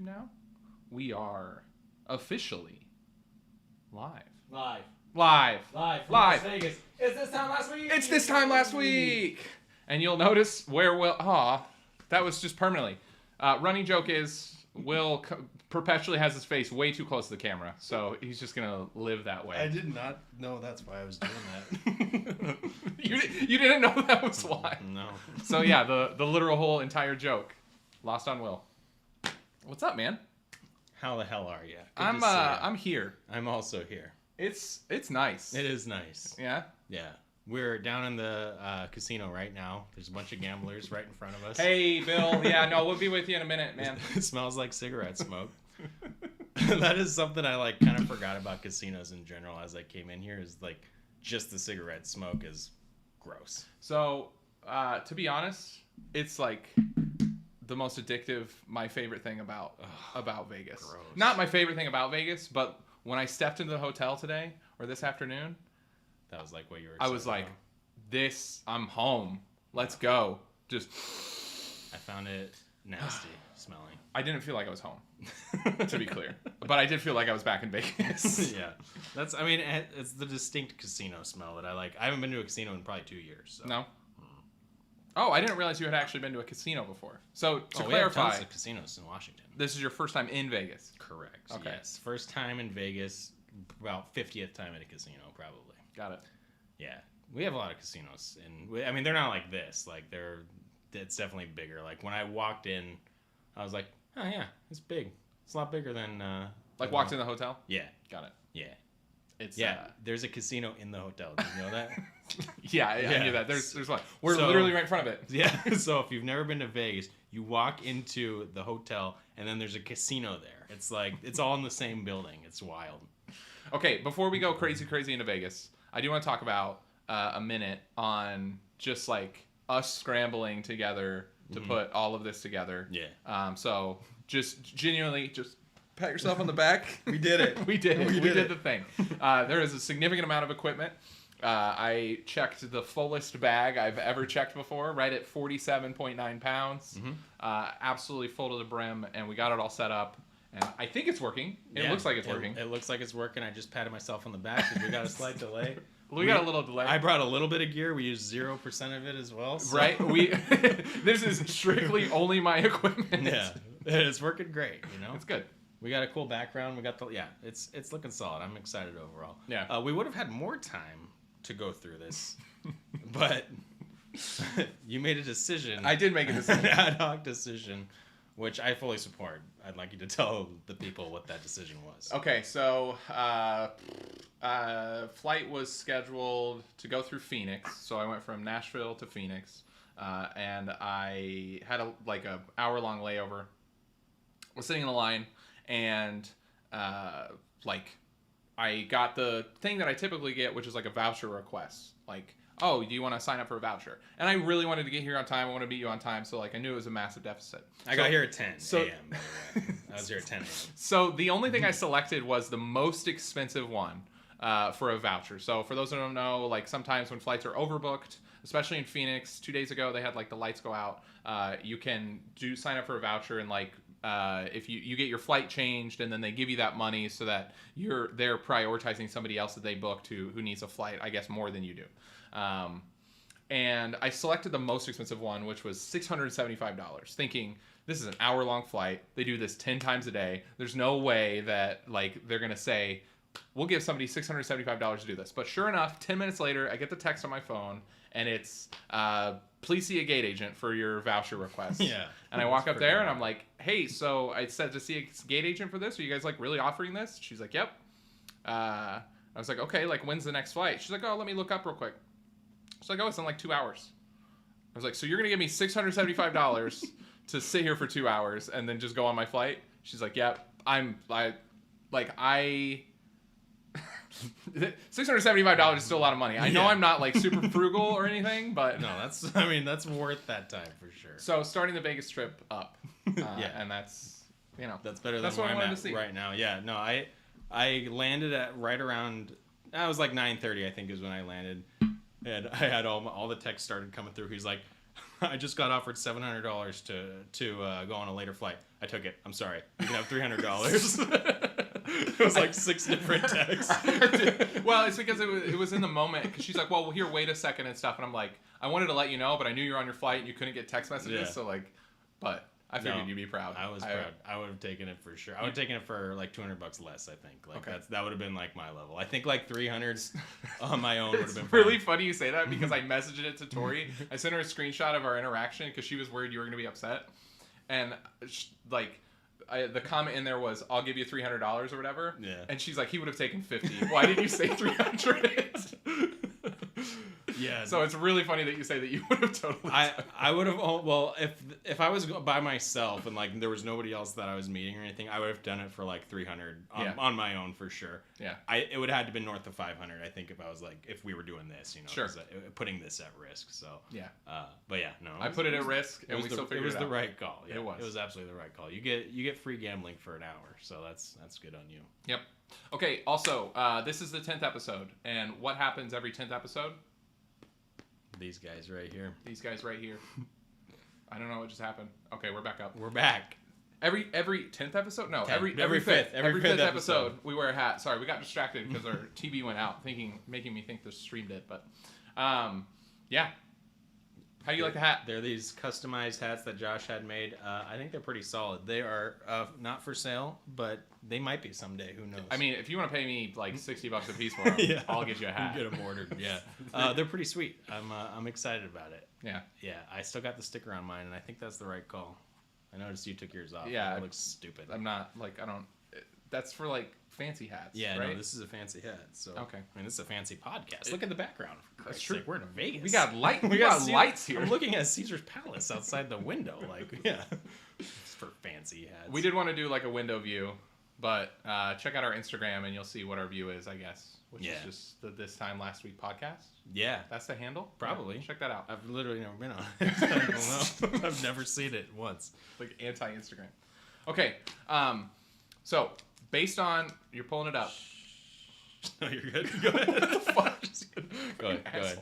now, we are officially live. Live Live. from Live. Las Vegas. It's this time last week. It's this time last week. And you'll notice where Will... that was just permanently. Running joke is Will perpetually has his face way too close to the camera. So he's just going to live that way. I did not know that's why I was doing that. You didn't know that was why? No. So yeah, the literal whole entire joke. Lost on Will. What's up, man? How the hell are you? I'm here. I'm also here. It's nice. It is nice. Yeah? Yeah. We're down in the casino right now. There's a bunch of gamblers right in front of us. Hey, Bill. Yeah, no, we'll be with you in a minute, man. It smells like cigarette smoke. That is something I kind of forgot about casinos in general as I came in here, is just the cigarette smoke is gross. So, to be honest, it's the most addictive, my favorite thing about Vegas. Gross. Not my favorite thing about Vegas, but when I stepped into the hotel today or this afternoon, that was what you were. I was like, I'm home. Let's go. Just. I found it nasty smelling. I didn't feel like I was home, to be clear, but I did feel like I was back in Vegas. Yeah, it's the distinct casino smell that I like. I haven't been to a casino in probably 2 years. So. No. Oh, I didn't realize you had actually been to a casino before. So to clarify, we have tons of casinos in Washington. This is your first time in Vegas. Correct. Okay. Yes, first time in Vegas, about 50th time at a casino, probably. Got it. Yeah, we have a lot of casinos, and they're not like this. It's definitely bigger. When I walked in, I was like, oh yeah, it's big. It's a lot bigger than walked in the hotel. Yeah. Got it. Yeah. There's a casino in the hotel. Did you know that? Yeah, I knew that. There's one. We're literally right in front of it. Yeah. So if you've never been to Vegas, you walk into the hotel, and then there's a casino there. It's all in the same building. It's wild. Okay, before we go crazy into Vegas, I do want to talk about a minute on just us scrambling together to put all of this together. Yeah. So just genuinely, just pat yourself on the back. We did it. We did it. We did the thing. There is a significant amount of equipment. I checked the fullest bag I've ever checked before, right at 47.9 pounds. Mm-hmm. Absolutely full to the brim, and we got it all set up. And I think it's working. It looks like it's working. It looks like it's working. I just patted myself on the back because we got a slight delay. We got a little delay. I brought a little bit of gear. We used 0% of it as well. So. Right? This is strictly only my equipment. Yeah. It's working great, It's good. We got a cool background. We got it's looking solid. I'm excited overall. Yeah. We would have had more time to go through this, but you made a decision. I did make a decision. An ad hoc decision, which I fully support. I'd like you to tell the people what that decision was. Okay, so flight was scheduled to go through Phoenix. So I went from Nashville to Phoenix, and I had a hour-long layover. Was sitting in the line, and I got the thing that I typically get, which is a voucher request. Oh, do you want to sign up for a voucher? And I really wanted to get here on time. I want to meet you on time. So I knew it was a massive deficit. I got here at 10 a.m. by the way. I was here at 10 a.m. So the only thing I selected was the most expensive one for a voucher. So for those who don't know, sometimes when flights are overbooked, especially in Phoenix, 2 days ago they had the lights go out. You can sign up for a voucher, and if you get your flight changed, and then they give you that money so that they're prioritizing somebody else that they booked who needs a flight, I guess, more than you do. And I selected the most expensive one, which was $675, thinking this is an hour-long flight. They do this 10 times a day. There's no way that they're going to say, we'll give somebody $675 to do this. But sure enough, 10 minutes later, I get the text on my phone, and it's, please see a gate agent for your voucher request. Yeah. And I walk up there, and I'm like, hey, so I said to see a gate agent for this? Are you guys really offering this? She's like, yep. I was like, okay, when's the next flight? She's like, oh, let me look up real quick. She's like, oh, it's in 2 hours. I was like, so you're going to give me $675 to sit here for 2 hours and then just go on my flight? She's like, yep. $675 is still a lot of money. I know I'm not super frugal or anything, but no, that's worth that time for sure. So starting the Vegas trip up, and that's better than where I'm at right now. Yeah, no, I landed at right around. I was 9:30, I think, is when I landed, and I had all the text started coming through. He's like, I just got offered $700 to go on a later flight. I took it. I'm sorry. You can have $300. It was like 6 different texts. Well, it's because it was in the moment. Because she's like, well, here, wait a second and stuff. And I'm like, I wanted to let you know, but I knew you were on your flight and you couldn't get text messages. Yeah. So like, but I figured you'd be proud. I was proud. I would have taken it for sure. I would have taken it for like $200 less. I think. Like that would have been like my level. I think like 300s on my own would have been. It's really funny you say that because I messaged it to Tori. I sent her a screenshot of our interaction because she was worried you were going to be upset, and like. The comment in there was, I'll give you $300 or whatever. Yeah. And she's like, he would have taken 50. Why did you say 300? Yeah. So it's really funny that you say that you would have totally. I would have. Well, if I was by myself and like there was nobody else that I was meeting or anything, I would have done it for like 300 on my own for sure. Yeah. It would have had to been north of 500. I think if I was like if we were doing this, Sure. Putting this at risk. So yeah. But yeah, no. I put it at risk, and we still figured it out. It was the right call. Yeah, it was. It was absolutely the right call. You get free gambling for an hour, so that's good on you. Yep. Okay. Also, this is the 10th episode, and what happens every 10th episode? These guys right here. I don't know what just happened. Okay, we're back up. We're back. Every 10th episode? No, 10. every fifth episode we wear a hat. Sorry, we got distracted because our TV went out, making me think the stream did. But yeah. How do you like the hat? They're these customized hats that Josh had made. I think they're pretty solid. They are not for sale, but they might be someday. Who knows? I mean, if you want to pay me like $60 a piece for them, yeah. I'll get you a hat. Get them ordered. Yeah, they're pretty sweet. I'm excited about it. Yeah. Yeah, I still got the sticker on mine, and I think that's the right call. I noticed you took yours off. Yeah, it looks stupid. I'm not like I don't. That's for like fancy hats. Yeah, right? No, this is a fancy hat. So okay, I mean, this is a fancy podcast. Look at the background. That's true. We're in Vegas. We got light. We got lights here. I'm looking at Caesar's Palace outside the window. Like, yeah, it's for fancy hats. We did want to do like a window view, but check out our Instagram and you'll see what our view is. I guess, which is just the This Time Last Week podcast. Yeah, that's the handle. Probably. Yeah, check that out. I've literally never been on it. I don't know. I've never seen it once. Like anti-Instagram. Okay. So based on you're pulling it up. No, you're good. Go ahead. Go ahead.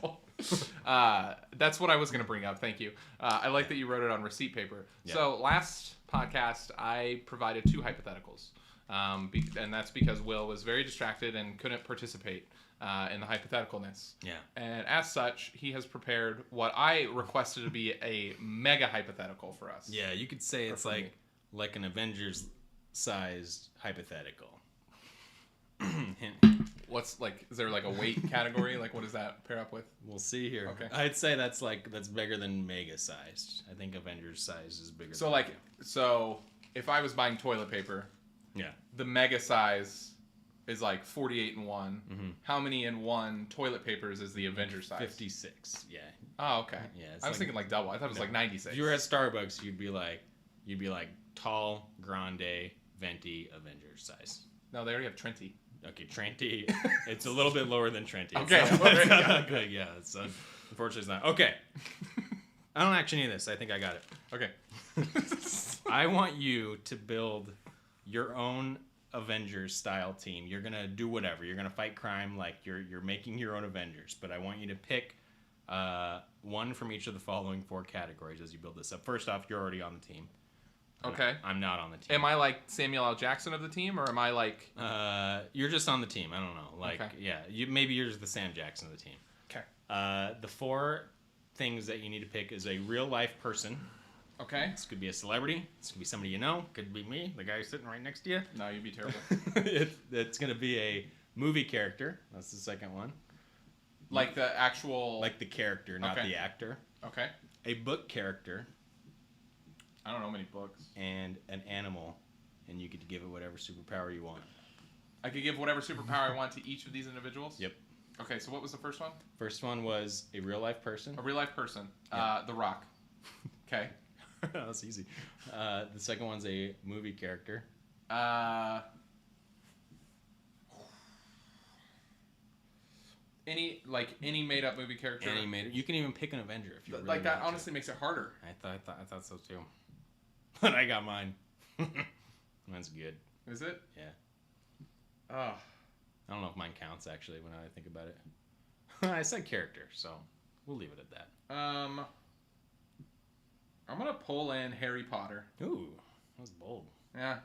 That's what I was going to bring up. Thank you. I like that you wrote it on receipt paper. Yeah. So last podcast, I provided 2 hypotheticals. And that's because Will was very distracted and couldn't participate in the hypotheticalness. Yeah. And as such, he has prepared what I requested to be a mega hypothetical for us. Yeah, you could say it's like an Avengers-sized hypothetical. What's like? Is there like a weight category? Like, what does that pair up with? We'll see here. Okay. I'd say that's bigger than mega sized. I think Avengers size is bigger. So so if I was buying toilet paper, yeah, the mega size is like 48 in one. Mm-hmm. How many in one toilet papers is the Avengers size? 56. Yeah. Oh, okay. Yeah. I was thinking like double. I thought it was like 96. If you were at Starbucks, you'd be like tall, grande, venti, Avengers size. No, they already have Trenty. Okay, Trenty. It's a little bit lower than Trenty. Okay. Good. Yeah. Unfortunately, it's not. Okay. I don't actually need this. I think I got it. Okay. I want you to build your own Avengers style team. You're gonna do whatever. You're gonna fight crime. Like you're making your own Avengers. But I want you to pick one from each of the following 4 categories as you build this up. First off, you're already on the team. Okay. I'm not on the team. Am I like Samuel L. Jackson of the team, or am I like? You're just on the team. I don't know. Like, okay. Yeah, maybe you're just the Sam Jackson of the team. Okay. The 4 things that you need to pick is a real life person. Okay. This could be a celebrity. This could be somebody you know. Could be me, the guy sitting right next to you. No, you'd be terrible. It's gonna be a movie character. That's the second one. Like the actual. Like the character, not the actor. Okay. A book character. I don't know many books. And an animal, and you get to give it whatever superpower you want. I could give whatever superpower I want to each of these individuals? Yep. Okay, so what was the first one? First one was a real life person. A real life person. Yep. The Rock. Okay. That's easy. The second one's a movie character. Any made up movie character. Any made. You can even pick an Avenger if you really like that. Want honestly, makes it harder. I thought so too. But I got mine. Mine's good. Is it? Yeah. Oh. I don't know if mine counts actually when I think about it. I said character, so we'll leave it at that. I'm gonna pull in Harry Potter. Ooh, that was bold. Yeah.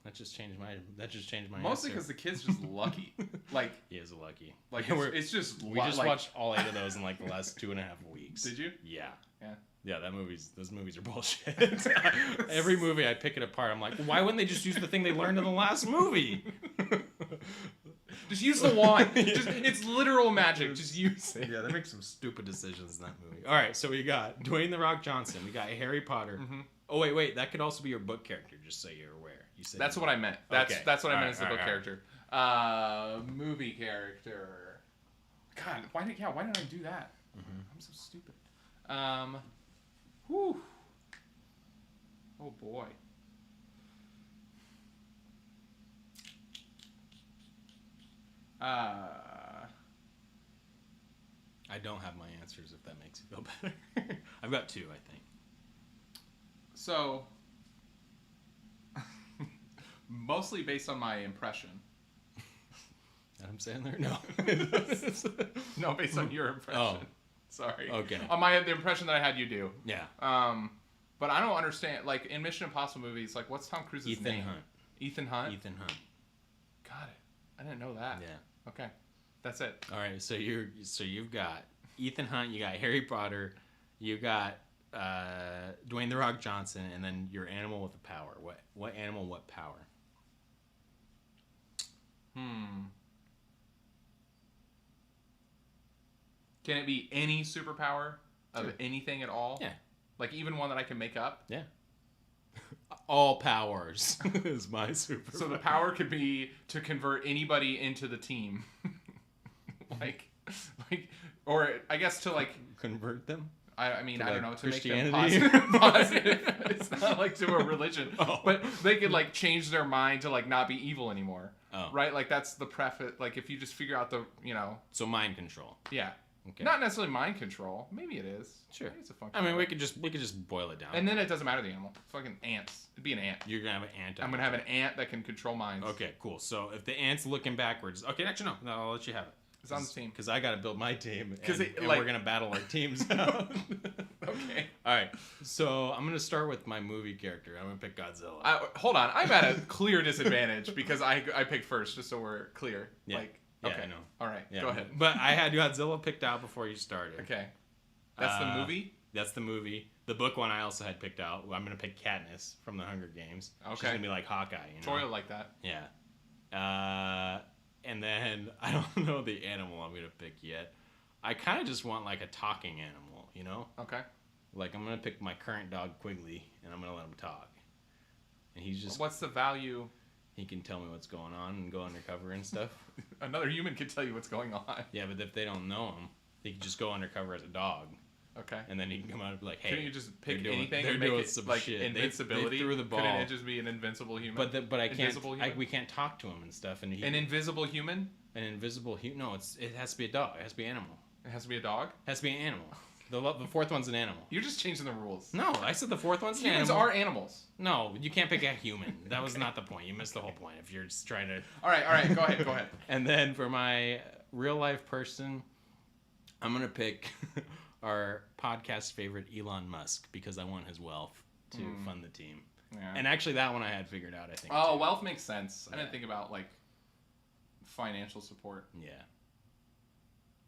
That just changed my Mostly answer. because the kid's just lucky. Like He is lucky. Like Yeah, it's just we just watched all 8 of those in like the last 2.5 weeks. Did you? Yeah. Yeah. Yeah, those movies are bullshit. Every movie I pick it apart. I'm like, why wouldn't they just use the thing they learned in the last movie? Just use the wand. It's literal magic. Just use it. Yeah, they make some stupid decisions in that movie. All right, so we got Dwayne The Rock Johnson. We got Harry Potter. Mm-hmm. Oh wait, that could also be your book character. Just so you're aware. You said That's what I meant. That's what I meant as the book character. Movie character. God, why did I do that? Mm-hmm. I'm so stupid. Whew. Oh boy. I don't have my answers. If that makes you feel better, I've got 2, I think. So, mostly based on my impression. Adam Sandler? No. No, based on your impression. Oh. Sorry. Okay. On the impression that I had you do. Yeah. But I don't understand. Like in Mission Impossible movies, like what's Tom Cruise's name? Hunt. Ethan Hunt. Ethan Hunt. Got it. I didn't know that. Yeah. Okay. That's it. All right. So you've got Ethan Hunt. You got Harry Potter. You got Dwayne The Rock Johnson, and then your animal with the power. What animal? What power? Can it be any superpower of Sure. anything at all? Yeah. Like even one that I can make up? Yeah. All powers is my super. So the power could be to convert anybody into the team. like, or I guess to like convert them. I mean, I don't know, to make Christianity? them positive. It's not like to a religion, Oh. but they could like change their mind to like not be evil anymore, Oh. right? Like that's the preface. Like if you just figure out the, So mind control. yeah, Okay. not necessarily mind control. Maybe it is. Sure. Maybe it's a function. I mean, we could just boil it down. And then it doesn't matter the animal. Fucking ants. It'd be an ant. You're gonna have an ant. I'm gonna have an ant that can control minds. Okay, cool. So if the ant's looking backwards, okay, actually no, I'll let you have it. It's on the team. Because I got to build my team, and like- we're gonna battle our teams out. Okay. All right. So I'm gonna start with my movie character. I'm gonna pick Godzilla. Hold on. I'm at a clear disadvantage because I picked first, just so we're clear. Yeah. Like, Yeah, okay. I know. All right. Yeah, Go ahead. But I had Godzilla picked out before you started. Okay. That's the movie? That's the movie. The book one I also had picked out. I'm gonna pick Katniss from the Hunger Games. Okay. She's gonna be like Hawkeye. Troy will like that. Yeah. And then I don't know the animal I'm gonna pick yet. I kind of just want like a talking animal, you know? Okay. Like I'm gonna pick my current dog Quigley, and I'm gonna let him talk. And he's just What's the value? he can tell me what's going on and go undercover and stuff. Another human could tell you what's going on. Yeah, but if they don't know him, he can just go undercover as a dog, Okay. and then he can come out and be like, "Hey, Couldn't you just pick they're anything they're and make doing it some like shit. invincibility? They threw the ball, Couldn't it just be an invincible human? but I can't. Invisible human? We can't talk to him and stuff. And An invisible human? an invisible human. No, it has to be a dog. It has to be an animal. It has to be a dog? It has to be an animal. The fourth one's an animal. You're just changing the rules. No, I said the fourth one's an Humans animal. are animals. No, you can't pick a human. That was not the point. You missed the whole point if you're just trying to. All right. Go ahead. And then for my real life person, I'm gonna pick our podcast favorite Elon Musk because I want his wealth to fund the team. Yeah. And actually, that one I had figured out. I think. Oh, too. wealth makes sense. I Yeah. didn't think about like financial support. Yeah.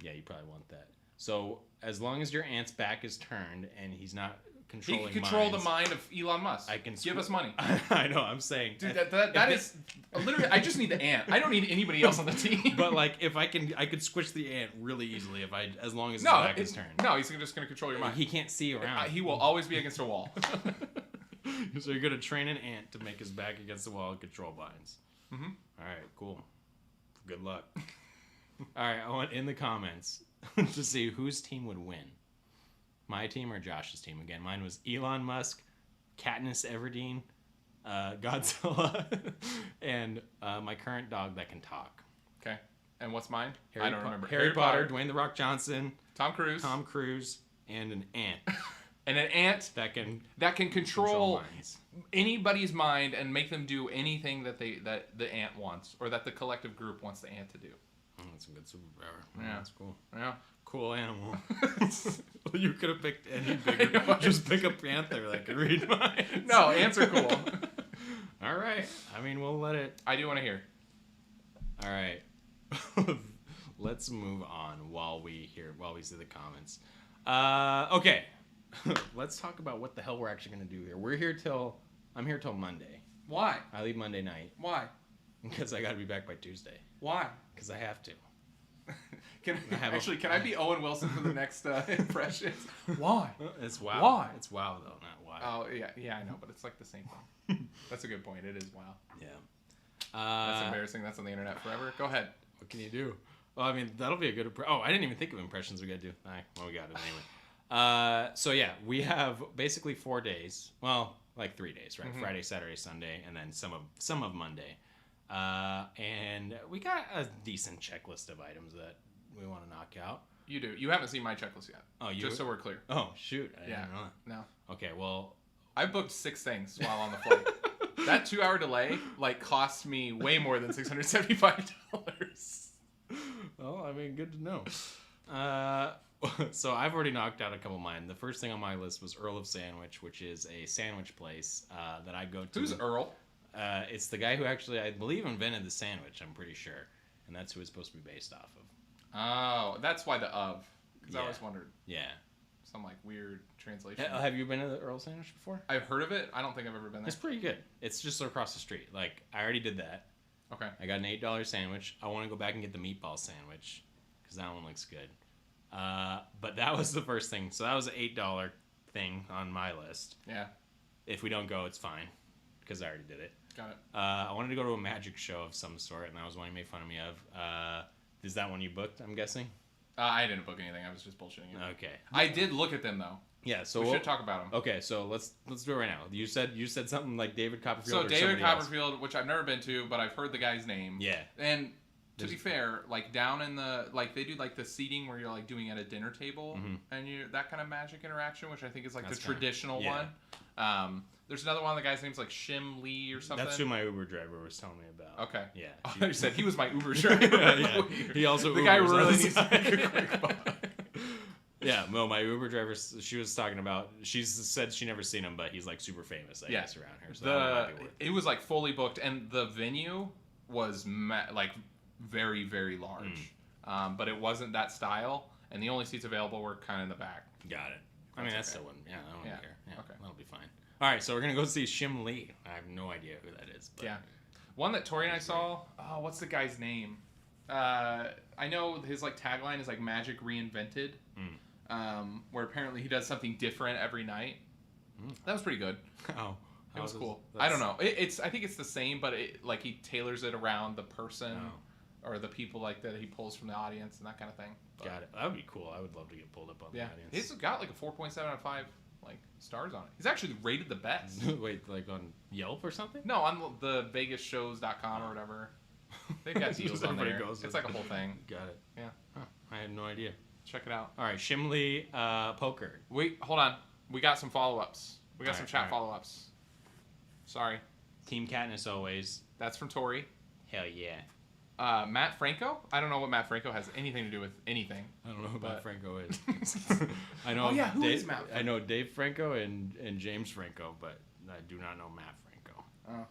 Yeah, you probably want that. So as long as your aunt's back is turned and he's not He controlling can control minds, the mind of Elon Musk. I can give us money. I know. I'm saying, Dude, that is literally. I just need the ant. I don't need anybody else on the team. But like, if I could squish the ant really easily as long as his no, back is turned. no, he's just going to control your mind. He can't see around. He will always be against a wall. So you're gonna train an ant to make his back against the wall and control minds. Mm-hmm. All right, cool. Good luck. All right, I want in the comments to see whose team would win. My team or Josh's team? Again, mine was Elon Musk, Katniss Everdeen, Godzilla, and my current dog that can talk. Okay. And what's mine? I don't remember. Harry Potter, Dwayne The Rock Johnson, Tom Cruise, and an ant and an ant that can control minds. anybody's mind and make them do anything that the ant wants or that the collective group wants the ant to do. That's a good superpower. Yeah. That's cool. Yeah. Cool animal. You could have picked any bigger. Just pick a panther that could read minds. No, ants are cool. All right. I mean, we'll let it. I do want to hear. All right. Let's move on while we see the comments. Okay. Let's talk about what the hell we're actually gonna do here. I'm here till Monday. Why? I leave Monday night Why? because I got to be back by Tuesday. Why? Because I have to. Can I be Owen Wilson for the next impression? Why? It's wow. Why? It's wow though, not why. Oh yeah, I know, but it's like the same thing. That's a good point. It is wow. Yeah. That's embarrassing. That's on the internet forever. Go ahead. What can you do? Well, I mean, that'll be a good. I didn't even think of impressions we gotta do. Well, we got it anyway. So yeah, we have basically 4 days. Well, like 3 days, right? Mm-hmm. Friday, Saturday, Sunday, and then some of Monday. And we got a decent checklist of items that we want to knock out. You do. You haven't seen my checklist yet. Oh, just so we're clear. Oh, shoot. I didn't know that. No. Okay, well. I booked 6 things while on the flight. That 2-hour delay, cost me way more than $675. Well, I mean, good to know. So I've already knocked out a couple of mine. The first thing on my list was Earl of Sandwich, which is a sandwich place that I go to. Who's Earl? It's the guy who actually, I believe, invented the sandwich, I'm pretty sure. And that's who it's supposed to be based off of. Oh, that's why the of. Because I Yeah. always wondered. Yeah. Some weird translation. Have you been to the Earl Sandwich before? I've heard of it. I don't think I've ever been there. It's pretty good. It's just across the street. I already did that. Okay. I got an $8 sandwich. I want to go back and get the meatball sandwich because that one looks good. But that was the first thing. So that was an $8 thing on my list. Yeah. If we don't go, it's fine because I already did it. Got it. I wanted to go to a magic show of some sort, and that was one you made fun of me of. Is that one you booked, I'm guessing? I didn't book anything. I was just bullshitting you. Okay. I did look at them, though. Yeah, so we should talk about them. Okay, so let's do it right now. You said something like David Copperfield. So or David somebody else. Copperfield, which I've never been to, but I've heard the guy's name. Yeah. And to be fair, down in the they do the seating where you're doing at a dinner table, and that kind of magic interaction, which I think is the traditional one. There's another one. The guy's name's Shim Lee or something. That's who my Uber driver was telling me about. Okay. Yeah. You said he was my Uber driver. Yeah. He also the Ubers guy really us. needs to make a quick buck. Yeah, no, my Uber driver, she was talking about, she said she never seen him, but he's super famous, I guess, around here. So it was fully booked, and the venue was very, very large. But it wasn't that style, and the only seats available were kind of in the back. Got it. I mean, that still wouldn't, I don't care. Yeah, okay. That'll be fine. All right, so we're going to go see Shim Lee. I have no idea who that is. But yeah. One that Tori and I saw, what's the guy's name? I know his tagline is magic reinvented. Where apparently he does something different every night. That was pretty good. Oh, it was cool. I don't know. I think it's the same, but he tailors it around the person or the people that he pulls from the audience and that kind of thing. But, got it. That would be cool. I would love to get pulled up on the audience. He's got a 4.7 out of 5 stars on it. He's actually rated the best. Wait, on Yelp or something? No, on the VegasShows.com or whatever. They've got deals on there. It's a whole thing. Got it. Yeah. Huh. I had no idea. Check it out. All right, Shim Lee, poker. Wait, hold on. We got some follow-ups. We got some chat follow-ups. Sorry. Team Katniss always. That's from Tori. Hell yeah. Matt Franco? I don't know what Matt Franco has anything to do with anything. I don't know who Matt Franco is. I know. Oh yeah, who Dave, is Matt Franco? I know Dave Franco and James Franco, but I do not know Matt Franco. Oh.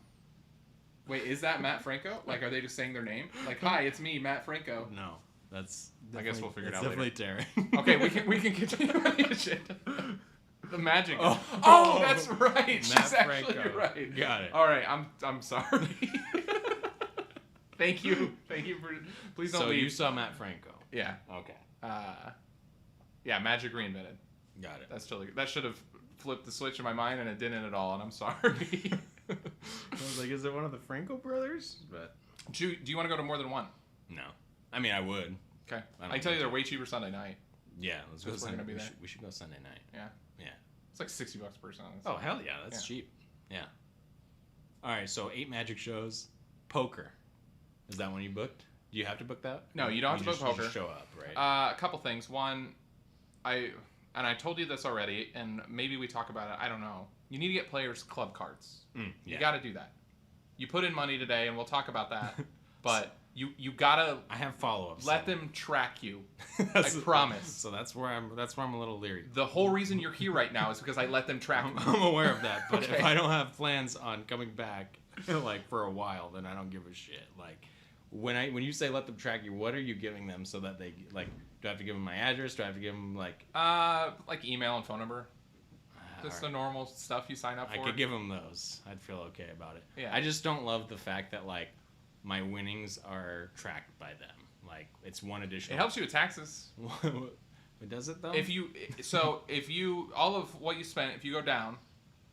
Wait, is that Matt Franco? Are they just saying their name? Hi, it's me, Matt Franco. No, that's. I guess we'll figure it out definitely later. Terry. Okay, we can continue on the agenda. The magic. Oh, that's right. She's actually Franco. right. Got it. All right, I'm sorry. Thank you for. Please don't so leave. you saw Matt Franco. Yeah. Okay. Yeah, magic reinvented. Got it. That's totally. That should have flipped the switch in my mind, and it didn't at all. And I'm sorry. I was is it one of the Franco brothers? But Do you want to go to more than one? no. I mean, I would. Okay. I can tell you they're way cheaper Sunday night. Yeah, let's go. We're gonna be there. We should go Sunday night. Yeah. Yeah. It's $60 per person. Oh hell yeah, that's cheap. Yeah. All right, so 8 magic shows, poker. Is that one you booked? Do you have to book that? No, you don't have to book poker. You just show up, right? A couple things. One, I told you this already, and maybe we talk about it. I don't know. You need to get players' club cards. Yeah. You got to do that. You put in money today, and we'll talk about that. But You gotta I have follow-ups. let them track you. I That's- promise. So that's where I'm a little leery. The whole reason you're here right now is because I let them track you. I'm aware of that, but Okay. if I don't have plans on coming back, like for a while, then I don't give a shit. Like when you say let them track you, what are you giving them so that they like? Do I have to give them my address? Do I have to give them like? Like email and phone number. Just the normal stuff you sign up for. I could give them those. I'd feel okay about it. Yeah. I just don't love the fact that like my winnings are tracked by them. Like it's one additional. It helps you with taxes. It does it though? If you all of what you spent, if you go down,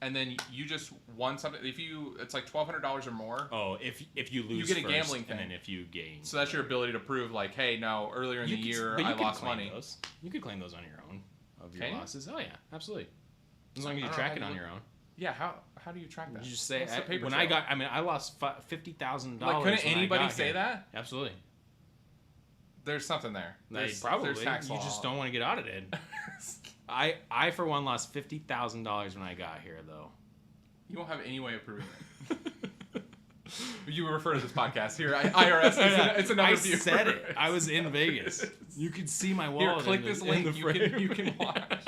and then you just won something, it's like $1,200 or more. Oh, if you lose, you get a first, gambling thing, and then if you gain, so that's your ability to prove like, hey, no, earlier in the year I lost money. Those. You could claim those on your own of your Can you? losses. Oh yeah, absolutely. As long as you I don't track know it how on you your own. Yeah, how do you track that? You just say What's the paper when trail? I got. I mean, I lost $50,000. Like, couldn't anybody say that? Absolutely. There's something there. There's tax You law. just don't want to get audited. I for one lost $50,000 when I got here though. You won't have any way of proving it. You refer to this podcast here. IRS. It's another view. I said it. I was in Vegas. You can see my Here, wallet. click in this the, link. in the You frame. can watch.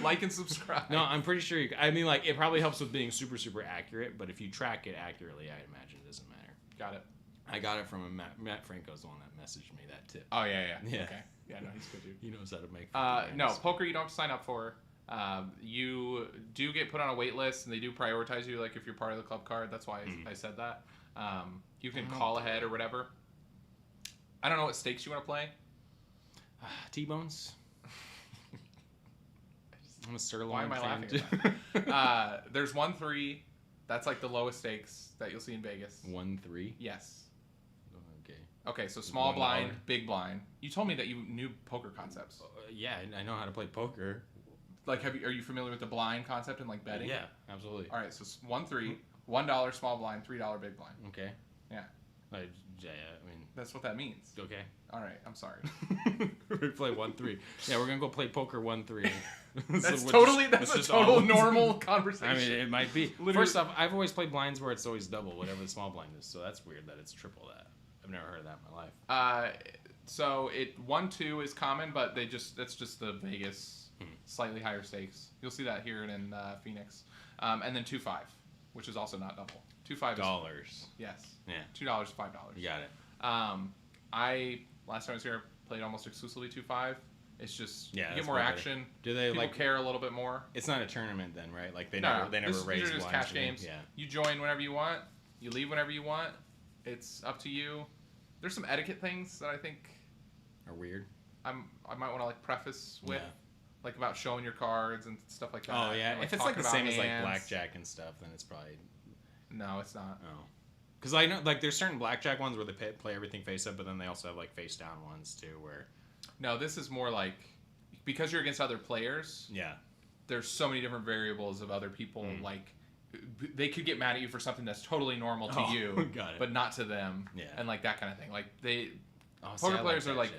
Like and subscribe. No, I'm pretty sure. I mean, like, it probably helps with being super, super accurate. But if you track it accurately, I imagine it doesn't matter. Got it. I got it from a Matt Franco's the one that messaged me that tip. Oh yeah. Yeah. Okay. Yeah, no, he's good dude. He knows how to make. No, poker you don't have to sign up for. You do get put on a wait list, and they do prioritize you. Like if you're part of the club card, that's why I said that. You can call ahead or whatever. I don't know what stakes you want to play. T-bones. I'm a sirloin. Why am I fan, laughing too. at that? There's 1-3. That's like the lowest stakes that you'll see in Vegas. 1-3. Yes. Okay. Okay, so small $1. blind, big blind. You told me that you knew poker concepts. Yeah, I know how to play poker. Like, are you familiar with the blind concept and like betting? Yeah, absolutely. All right, so 1-3, $1 small blind, $3 big blind. Okay. Yeah. Yeah, I mean. That's what that means. Okay. All right, I'm sorry. We play 1-3. Yeah, we're gonna go play poker 1-3. That's So totally that's a just total all- normal conversation. I mean, it might be. Literally. First off, I've always played blinds where it's always double, whatever the small blind is. So that's weird that it's triple that. I've never heard of that in my life. So 1-2 is common, but that's just the Vegas slightly higher stakes. You'll see that here in Phoenix, and then 2-5, which is also not double. 2-5 Dollars. is yes. Yeah. $2 $5. You got it. I last time I was here played almost exclusively 2-5. It's just Yeah, you get that's more way better. action. Do they People like? care a little bit more. It's not a tournament then, right? Like they No, never these raise are just blinds cash for me. games. Yeah. You join whenever you want. You leave whenever you want. It's up to you. There's some etiquette things that I think Are weird. I might want to like preface with, Yeah. like about showing your cards and stuff like that. Oh yeah. and, If it's like talking the about same as like hands. blackjack and stuff, then it's probably No, it's not. Because I know like there's certain blackjack ones where they play everything face up, but then they also have like face down ones too, where No, this is more like because you're against other players. yeah. There's so many different variables of other people. Like they could get mad at you for something that's totally normal to Oh, you, got it. but not to them. Yeah. And like that kind of thing. Like they Poker players are like.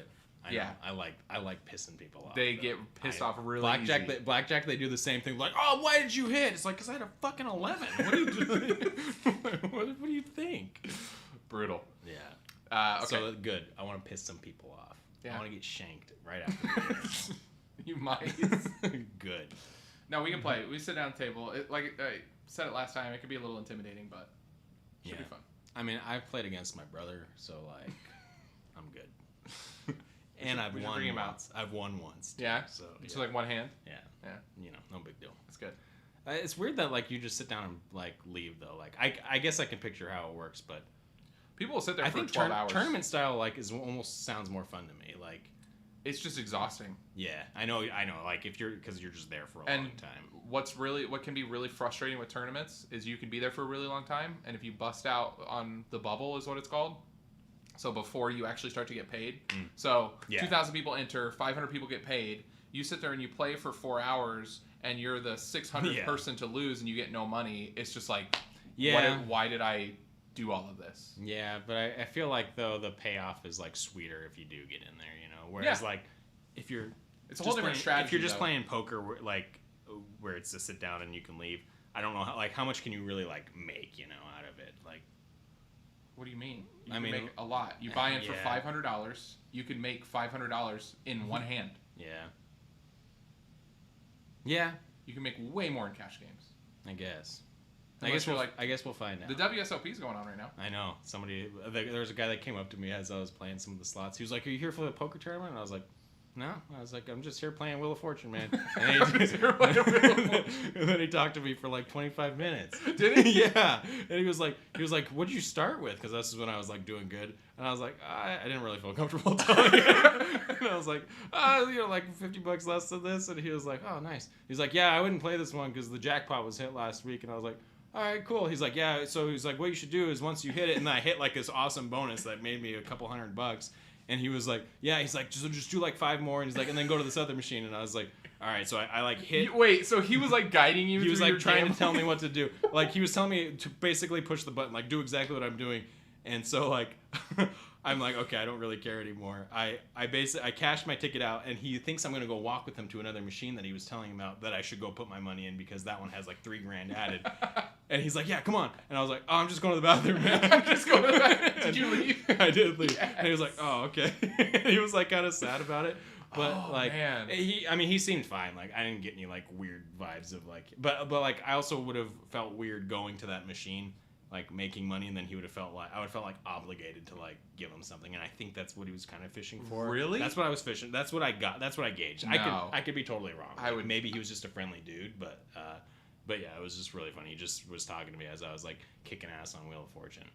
yeah. I like pissing people off. They though. get pissed off really blackjack. easy. Blackjack, they do the same thing. Like, oh, why did you hit? It's like, cause I had a fucking 11. What do you do? what do you think? Brutal. Yeah. Okay. So good. I want to piss some people off. Yeah. I want to get shanked right after. You might. Good. No, we can play. We sit down at the table. Like I said it last time, it could be a little intimidating, but it should be fun. I mean, I've played against my brother, so like, I'm good. And I've we should won bring him out. once. I've won once. Too, Yeah. So So like one hand. yeah. Yeah. You know, no big deal. That's good. It's weird that like you just sit down and like leave though. Like I guess I can picture how it works, but People will sit there I for think 12 hours. tournament style like is almost sounds more fun to me. Like It's just exhausting. yeah, I know. Like if because you're just there for a And long time. what can be really frustrating with tournaments is you can be there for a really long time, and if you bust out on the bubble is what it's called. So before you actually start to get paid. So Yeah. 2,000 people enter, 500 people get paid. You sit there and you play for 4 hours, and you're the 600th Yeah. person to lose, and you get no money. It's just like, Yeah. why did I do all of this? Yeah, but I feel like though the payoff is like sweeter if you do get in there, you know. Whereas Yeah. like if you're It's a whole different playing, strategy. if you're just though. playing poker where it's a sit down and you can leave, I don't know how much can you really like make, you know, out of it. Like What do you you mean? You I can mean, make a lot. You buy in for yeah. $500. You can make $500 in one hand. Yeah. Yeah. You can make way more in cash games. I guess. Unless you're like, I guess we'll find out. the WSOP is going on right now. I know. There was a guy that came up to me as I was playing some of the slots. He was like, "Are you here for the poker tournament?" And I was like, "No." I was like, "I'm just here playing Wheel of Fortune, man." And then he talked to me for like 25 minutes. Did he? Yeah. And he was like, "What'd you start with?" Because this is when I was like doing good. And I was like, I didn't really feel comfortable telling him. And I was like, like $50 less than this. And he was like, "Oh, nice." He's like, "Yeah, I wouldn't play this one because the jackpot was hit last week." And I was like, "All right, cool." He's like, "Yeah." So he's like, "What you should do is once you hit it," and then I hit like this awesome bonus that made me a couple $100. And he was like, "Yeah." He's like, just do like 5 more. And he's like, "And then go to this other machine." And I was like, "All right." So I like hit. Wait, so he was like guiding you? He was like your trying gambling? to tell me what to do. Like he was telling me to basically push the button, like do exactly what I'm doing. And so like, I'm like, okay, I don't really care anymore. I cashed my ticket out, and he thinks I'm gonna go walk with him to another machine that he was telling him about that I should go put my money in because that one has like $3,000 added. And he's like, "Yeah, come on." And I was like, "Oh, I'm just going to the bathroom, man." I'm just going to the bathroom. Did you leave? I did leave. Yes. And he was like, "Oh, okay." He was like kind of sad about it. But like, man. he seemed fine. Like I didn't get any like weird vibes of like, but like I also would have felt weird going to that machine, like making money, and then he would have felt like I would have felt like obligated to like give him something, and I think that's what he was kind of fishing for. Really? That's what I was fishing. That's what I got. That's what I gauged. No. I could be totally wrong. I would. Maybe he was just a friendly dude, but yeah, it was just really funny. He just was talking to me as I was like kicking ass on Wheel of Fortune,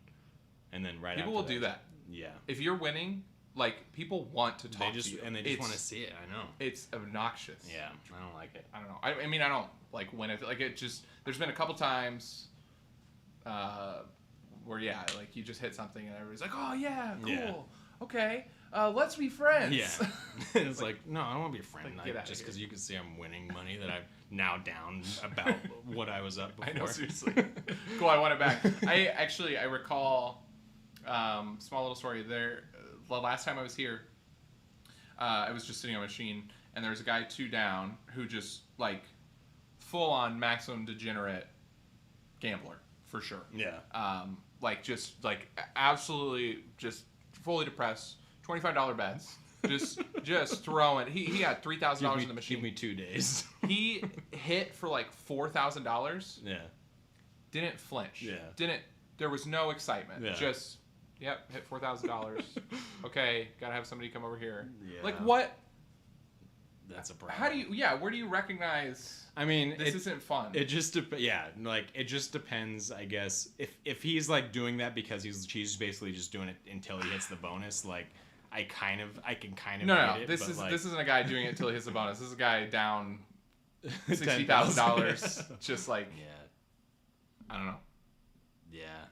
and then People will do that. Yeah. If you're winning, like people want to talk to you, and they just want to see it. I know. It's obnoxious. Yeah, I don't like it. I don't know. I mean, I don't like win it. Like it just. There's been a couple times, where like you just hit something and everybody's like, "Oh yeah, cool, Yeah. okay, let's be friends." Yeah. It's like, no, I don't want to be a friend. Like, get Like, outta just here. because you can see I'm winning money that I'm now down about what I was up before. I know, seriously. Cool, I want it back. I recall, small little story there. The last time I was here, I was just sitting on a machine, and there was a guy 2 down who just like full on maximum degenerate gambler for sure. Yeah. Like just like absolutely just fully depressed. $25 bets. Just throwing. He had $3,000 in the machine. Give me 2 days. He hit for like $4,000. Yeah. Didn't flinch. Yeah. There was no excitement. Yeah. Just, yep, hit $4,000. Okay, gotta have somebody come over here. Yeah. Like what? That's a problem. How do you? Yeah, where do you recognize? I mean, This isn't fun. It just it just depends, I guess. If he's like doing that because he's basically just doing it until he hits the bonus, like I can kind of No. get it, This but isn't a guy doing it until he hits the bonus. This is a guy down $60,000. $10,000. Just like Yeah. I don't know. Yeah.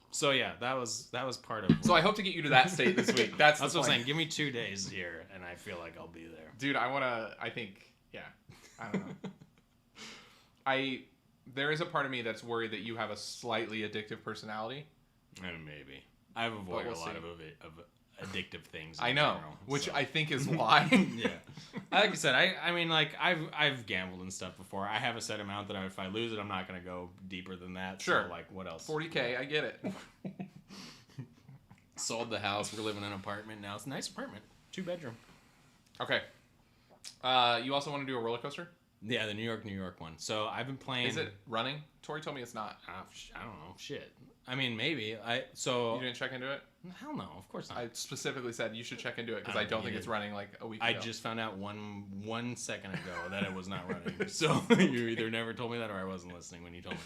So yeah, that was part of. So I hope to get you to that state this week. That's what the I'm point. saying. Give me 2 days here, and I feel like I'll be there. Dude, I think, yeah. I don't know. There is a part of me that's worried that you have a slightly addictive personality. And maybe I've avoided we'll a lot see. of addictive things. I in know, general, which so. I think is why. Yeah. Like I said, I mean, like I've gambled and stuff before. I have a set amount that if I lose it, I'm not gonna go deeper than that. Sure. So, like, what else? $40K, I get it. Sold the house. We're living in an apartment now. It's a nice apartment, 2-bedroom. Okay. You also want to do a roller coaster? Yeah, the New York one. So I've been playing. Is it running? Tori told me it's not. I don't know. Shit. I mean, maybe. You didn't check into it? Hell no. Of course not. I specifically said you should check into it because I I don't don't think think you it's did. running like a week I ago. just found out one second ago that it was not running. So you either never told me that or I wasn't listening when you told me.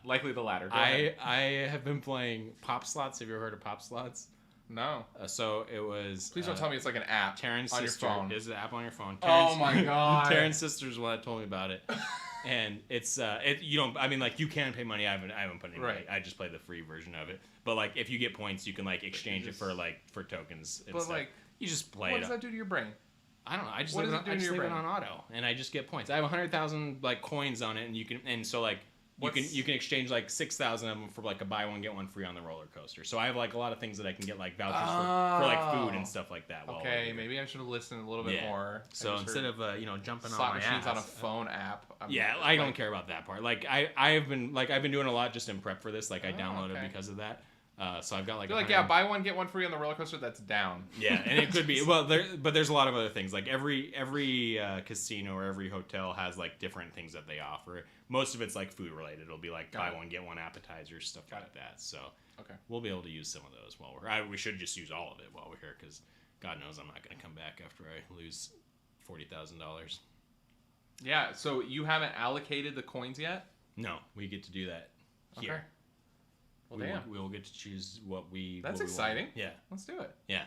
Likely the latter. Go ahead. I have been playing Pop Slots. Have you ever heard of Pop Slots? No. So it was. Please don't tell me it's like an app Taryn's on sister. your phone. Is the app on your phone? Oh my god. Taryn's sister's one that told me about it, and it's you don't. I mean, like you can pay money. I haven't put any money. Right. I just play the free version of it. But like if you get points, you can like exchange it for tokens. And But stuff. like, you just play what it. does that do to your brain? I don't know. I just What leave does it it do on, I to just your leave it brain? on auto, and I just get points. I have 100,000 like coins on it, and you can so like. You can exchange like 6,000 of them for like a buy one get one free on the roller coaster. So I have like a lot of things that I can get like vouchers for like food and stuff like that. Okay, maybe I should have listened a little bit more. So instead of jumping slot on my machines ass, on a phone app. I don't care about that part. Like I've been doing a lot just in prep for this. Like I downloaded okay. because of that. So I've got like. You're like, yeah, buy one get one free on the roller coaster. That's down. Yeah, and it could be but there's a lot of other things. Like every casino or every hotel has like different things that they offer. Most of it's like food related. It'll be like buy one get one appetizers, stuff like that. So we'll be able to use some of those while we should just use all of it while we're here because God knows I'm not going to come back after I lose $40,000. Yeah. So you haven't allocated the coins yet? No, we get to do that here. Okay. Well, damn. We'll get to choose what we. That's what we exciting. Want. Yeah. Let's do it. Yeah.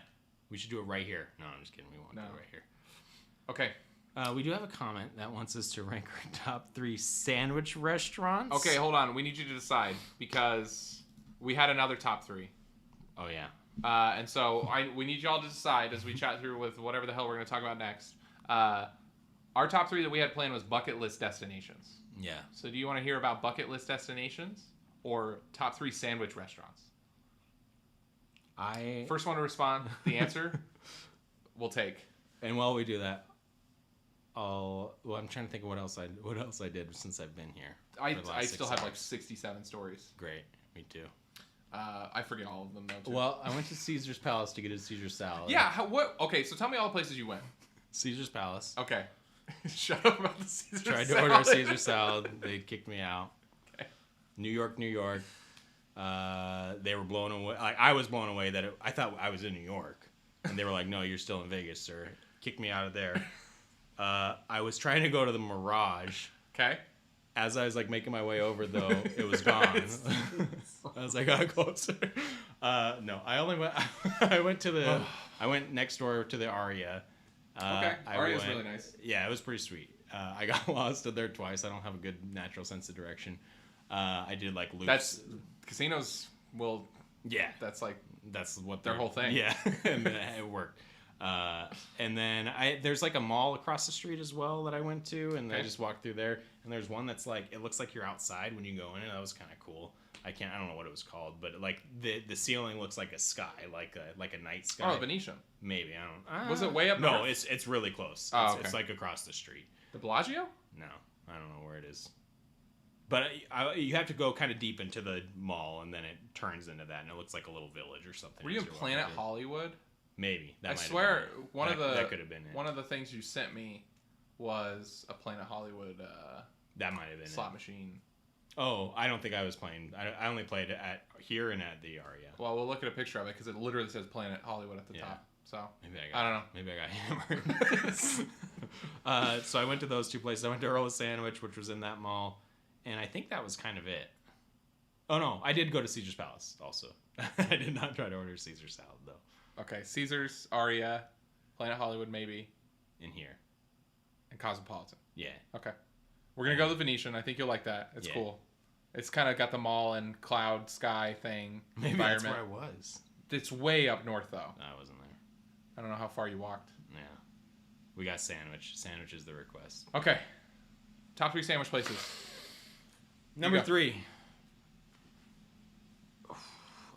We should do it right here. No, I'm just kidding. We won't do it right here. Okay. We do have a comment that wants us to rank our top 3 sandwich restaurants. Okay, hold on. We need you to decide because we had another top 3. Oh, yeah. And so we need y'all to decide as we chat through with whatever the hell we're going to talk about next. Our top 3 that we had planned was bucket list destinations. Yeah. So do you want to hear about bucket list destinations or top 3 sandwich restaurants? First one to respond, the answer, we'll take. And while we do that, I'm trying to think of what else I did since I've been here. I still have like 67 stories. Great. Me too. I forget all of them though. Too. Well, I went to Caesar's Palace to get a Caesar salad. Yeah. Okay. So tell me all the places you went. Caesar's Palace. Okay. Shut up about the Caesar salad. Tried to order a Caesar salad. They kicked me out. Okay. New York. They were blown away. I was blown away that I thought I was in New York, and they were like, "No, you're still in Vegas, sir." Kicked me out of there. I was trying to go to the Mirage. Okay. As I was like making my way over, though, it was gone. I was like, "Oh, closer." No, I only went. I went next door to the Aria. Okay. Aria's really nice. Yeah, it was pretty sweet. I got lost there twice. I don't have a good natural sense of direction. I did like loops. Casinos will. Yeah. That's what their whole thing. Yeah, and it worked. And then there's like a mall across the street as well that I went to, and I just walked through there. And there's one that's like it looks like you're outside when you go in, and that was kind of cool. I don't know what it was called, but like the ceiling looks like a sky, like a night sky. Oh, Venetian. Maybe I don't. Was it way up? No, north? it's really close. It's like across the street. The Bellagio? No, I don't know where it is. But you have to go kind of deep into the mall, and then it turns into that, and it looks like a little village or something. Were you in Planet Hollywood? Maybe. I swear, that could have been it. One of the things you sent me was a Planet Hollywood that might have been slot machine. Oh, I don't think I was playing. I only played it at here and at the Aria. Well, we'll look at a picture of it because it literally says Planet Hollywood at the top. So maybe I don't know. Maybe I got hammered. So I went to those 2 places. I went to Earl's Sandwich, which was in that mall, and I think that was kind of it. Oh no, I did go to Caesar's Palace also. I did not try to order Caesar salad though. Okay, Caesar's, Aria, Planet Hollywood maybe, in here, and Cosmopolitan. Yeah. Okay, we're gonna go to the Venetian. I think you'll like that. It's cool. It's kind of got the mall and cloud sky thing. Maybe environment. That's where I was. It's way up north though. I wasn't there. I don't know how far you walked. Yeah. We got sandwich. Sandwich is the request. Okay. Top 3 sandwich places. Number 3.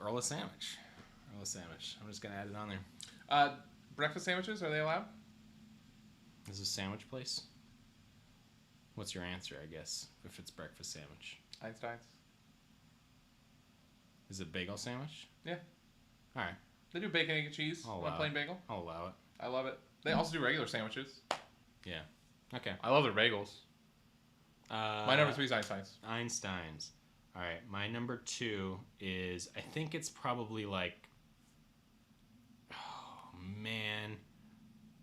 Earl's Sandwich. Earl's Sandwich. I'm just going to add it on there. Breakfast sandwiches, are they allowed? Is this a sandwich place? What's your answer, I guess, if it's breakfast sandwich? Einstein's. Is it bagel sandwich? Yeah. All right. They do bacon, egg, and cheese on a plain bagel. I'll allow it. I love it. They also do regular sandwiches. Yeah. Okay. I love their bagels. My number 3 is Einstein's. Einstein's. All right. My number 2 is, I think it's probably like, oh, man.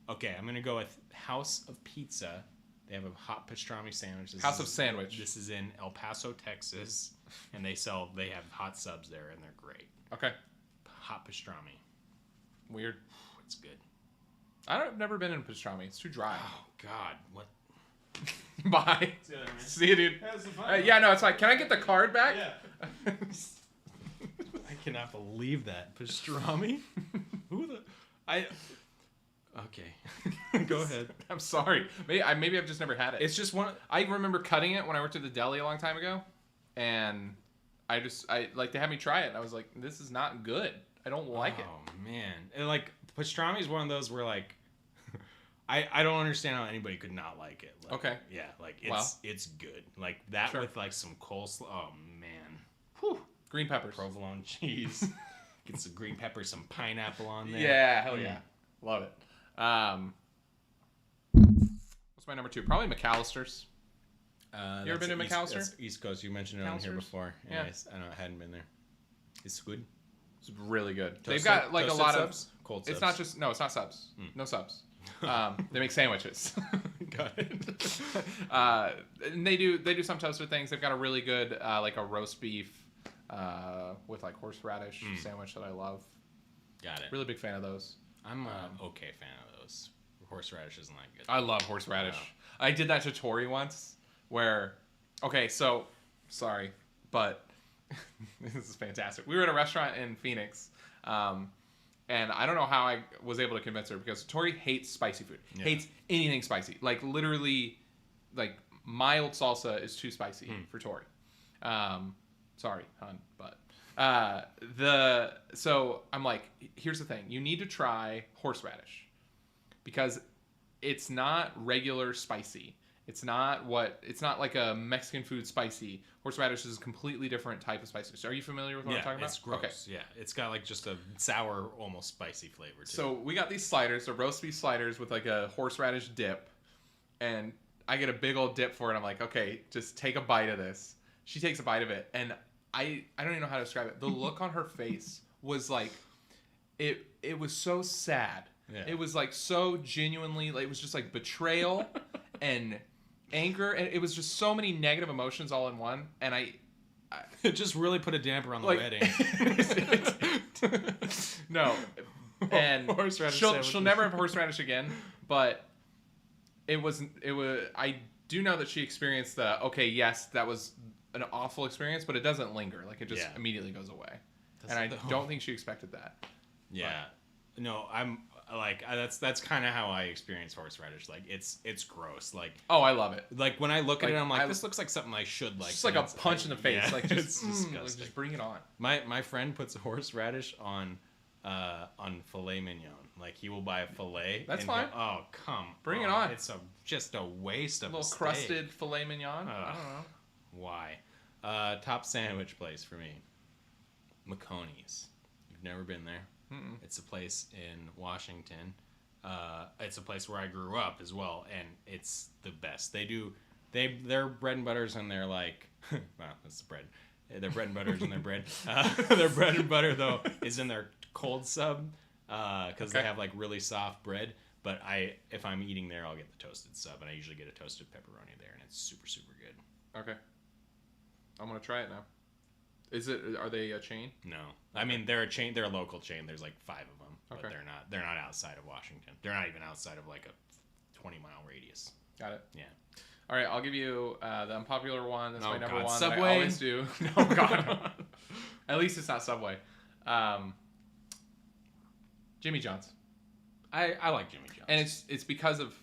Okay, I'm going to go with House of Pizza. They have a hot pastrami sandwich. House of Sandwich. This is in El Paso, Texas, and they have hot subs there, and they're great. Okay. Hot pastrami. Weird. It's good. I've never been in pastrami. It's too dry. Oh, God. What? Bye. See you later, man. See you, dude. Yeah, no, it's like, can I get the card back? Yeah. I cannot believe that. Pastrami? Who the... Okay. Go ahead. I'm sorry. Maybe I've just never had it. It's just one... I remember cutting it when I worked at the deli a long time ago, and I like to have me try it. And I was like, this is not good. I don't like it. Oh, man. And, like, pastrami is one of those where, like, I don't understand how anybody could not like it. Like, okay. Yeah, like, it's good. Like, that Sure. with, like, some coleslaw. Oh, man. Whew. Green peppers. Provolone cheese. Get some green pepper, some pineapple on there. Yeah, hell yeah. Love it. What's my number 2? Probably McAllister's. You ever been to McAllister? That's East Coast. You mentioned it on here before. Yeah. I know I hadn't been there. It's good. It's really good. They've Toasted- got like a lot subs? of Cold It's subs. not just no subs. No subs. They make sandwiches. Got it. And they do some toasted things. They've got a really good like a roast beef with like horseradish sandwich that I love. Got it. Really big fan of those. I'm a okay fan of those. Horseradish isn't that good. I love horseradish. Wow. I did that to Tori once where, okay, so, sorry, but this is fantastic. We were at a restaurant in Phoenix, and I don't know how I was able to convince her because Tori hates spicy food. Yeah. Hates anything spicy. Like, literally, like, mild salsa is too spicy for Tori. Sorry, hon, but... So I'm like, here's the thing. You need to try horseradish because it's not regular spicy. It's not like a Mexican food spicy. Horseradish is a completely different type of spicy. So are you familiar with what I'm talking about? It's gross. Okay. Yeah, it's got like just a sour, almost spicy flavor too. So we got these sliders, the roast beef sliders with like a horseradish dip, and I get a big old dip for it. I'm like, okay, just take a bite of this. She takes a bite of it, and I don't even know how to describe it. The look on her face was like, it was so sad. Yeah. It was like so genuinely, like it was just like betrayal and anger, and it was just so many negative emotions all in one. And It just really put a damper on the like, wedding. no, and Horseradish she'll sandwiches. never have horseradish again. But it was. I do know that she experienced the yes, that was an awful experience, but it doesn't linger. Like it just Yeah. immediately goes away. That's And I the- don't think she expected that. Yeah. No, I'm like that's kind of how I experience horseradish. Like it's gross. Oh, I love it. Like when I look at Like, it, I'm like, I- this looks like something I should like. It's just like but a it's- punch in the face. yeah, Like it's just, like disgusting. just bring it on. My friend puts horseradish on filet mignon. Like he will buy a fillet. That's and fine. Oh come, Bring it on. It's just a waste of A little steak. crusted filet mignon. I Ugh. don't know. Why? Top sandwich place for me. McConey's. You've never been there? Mm-mm. It's a place in Washington. It's a place where I grew up as well, and it's the best. Their bread and butters and they're like, well, that's the bread. Their bread and butters and their bread. Their bread and butter though is in their cold sub because they Okay. have like really soft bread. But if I'm eating there, I'll get the toasted sub, and I usually get a toasted pepperoni there, and it's super super good. Okay. I'm gonna try it now. Are they a chain? No, I mean they're a chain. They're a local chain. There's like 5 of them, but Okay. they're not outside of Washington. They're not even outside of like a 20-mile radius. Got it. Yeah. All right, I'll give you the unpopular one. That's Oh, my number God. one. Subway? That I always do. No, God. No. At least it's not Subway. Jimmy John's. I like Jimmy John's. And it's because of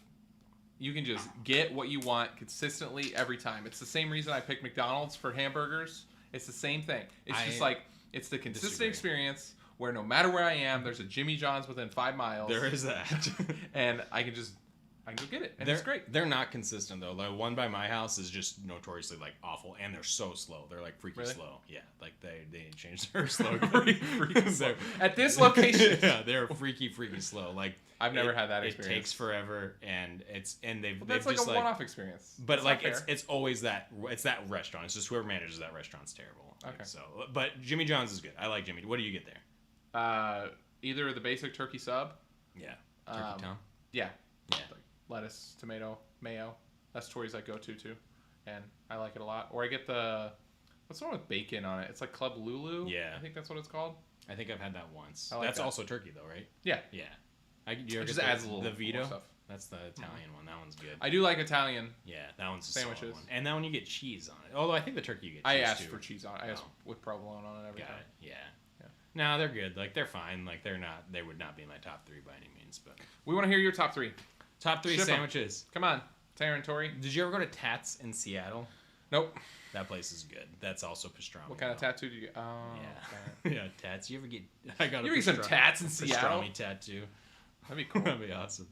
you can just get what you want consistently every time. It's the same reason I pick McDonald's for hamburgers. It's the same thing. It's just like it's the consistent disagree. experience where no matter where I am, there's a Jimmy John's within 5 miles. There is that. And I can go get it. And it's great. They're not consistent though. The one by my house is just notoriously like awful, and they're so slow. They're like freaky Really? slow. Yeah, like they changed their slow. Freaking slow. They're- At this location. yeah, they're freaky slow. Like I've never had that It experience. takes forever, and they've But that's they've like just a one-off experience. But That's like not fair. it's always that restaurant. It's just whoever manages that restaurant's terrible. Like, Okay. So, but Jimmy John's is good. I like Jimmy. What do you get there? Either the basic turkey sub. Yeah, Turkey Town. Yeah. Yeah. Like lettuce, tomato, mayo. That's Tori's I go to too, and I like it a lot. Or I get what's the one with bacon on it? It's like Club Lulu. Yeah. I think that's what it's called. I think I've had that once. I like That's that. also turkey though, right? Yeah. Yeah. You ever It just get adds a little the more Vito. stuff. That's the Italian one. That one's good. I do like Italian. Yeah, that one's a solid Sandwiches. one. And that one you get cheese on it. Although I think the turkey you get cheese I asked too. for cheese on it. I asked with provolone on it every Got time. it. Yeah. Yeah. No, they're good. Like they're fine. Like they would not be in my top 3 by any means. But We want to hear your top 3. top 3 Ship 'em. sandwiches. Come on, Taryn, Tori. Did you ever go to Tats in Seattle? Nope. That place is good. That's also pastrami. What kind of though. tattoo do you get? Oh, Yeah. okay. Yeah, tats. You ever get? I got. You ever get some tats in Seattle? Pastrami tattoo. That'd be cool. That'd be awesome.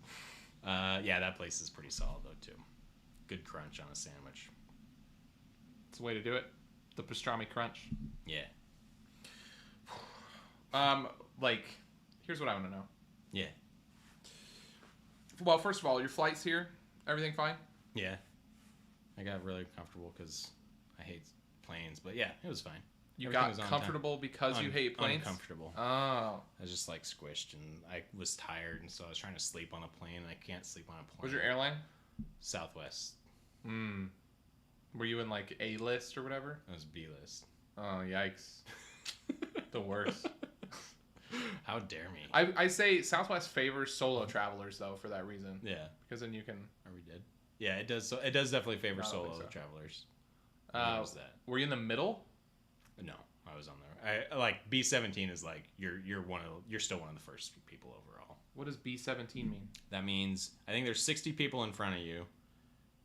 Yeah, that place is pretty solid though too. Good crunch on a sandwich. It's a way to do it. The pastrami crunch. Yeah. Like, here's what I want to know. Yeah. Well, first of all, your flight's here. Everything fine? Yeah. I got really comfortable because I hate planes, but yeah, it was fine. You Everything got was on comfortable because you hate planes? Uncomfortable. Oh. I was just like squished and I was tired, and so I was trying to sleep on a plane, and I can't sleep on a plane. What's your airline? Southwest. Were you in like A list or whatever? It was B list. Oh, yikes. The worst. How dare me? I say Southwest favors solo travelers though for that reason. Yeah. Because then you can. Are we dead? Yeah, it does. So it does definitely favor I don't solo think so. travelers. What was that? Were you in the middle? No, I was on there. I like B-17 is like you're still one of the first people overall. What does B-17 mean? That means I think there's 60 people in front of you,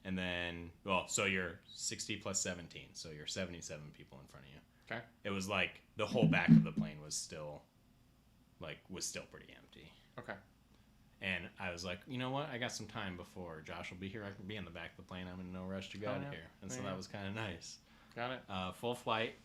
and then so you're 60 plus 17, so you're 77 people in front of you. Okay. It was like the whole back of the plane was still pretty empty. Okay. And I was like, you know what? I got some time before Josh will be here. I can be in the back of the plane. I'm in no rush to get out of here. And so that was kind of nice. Got it. Full flight.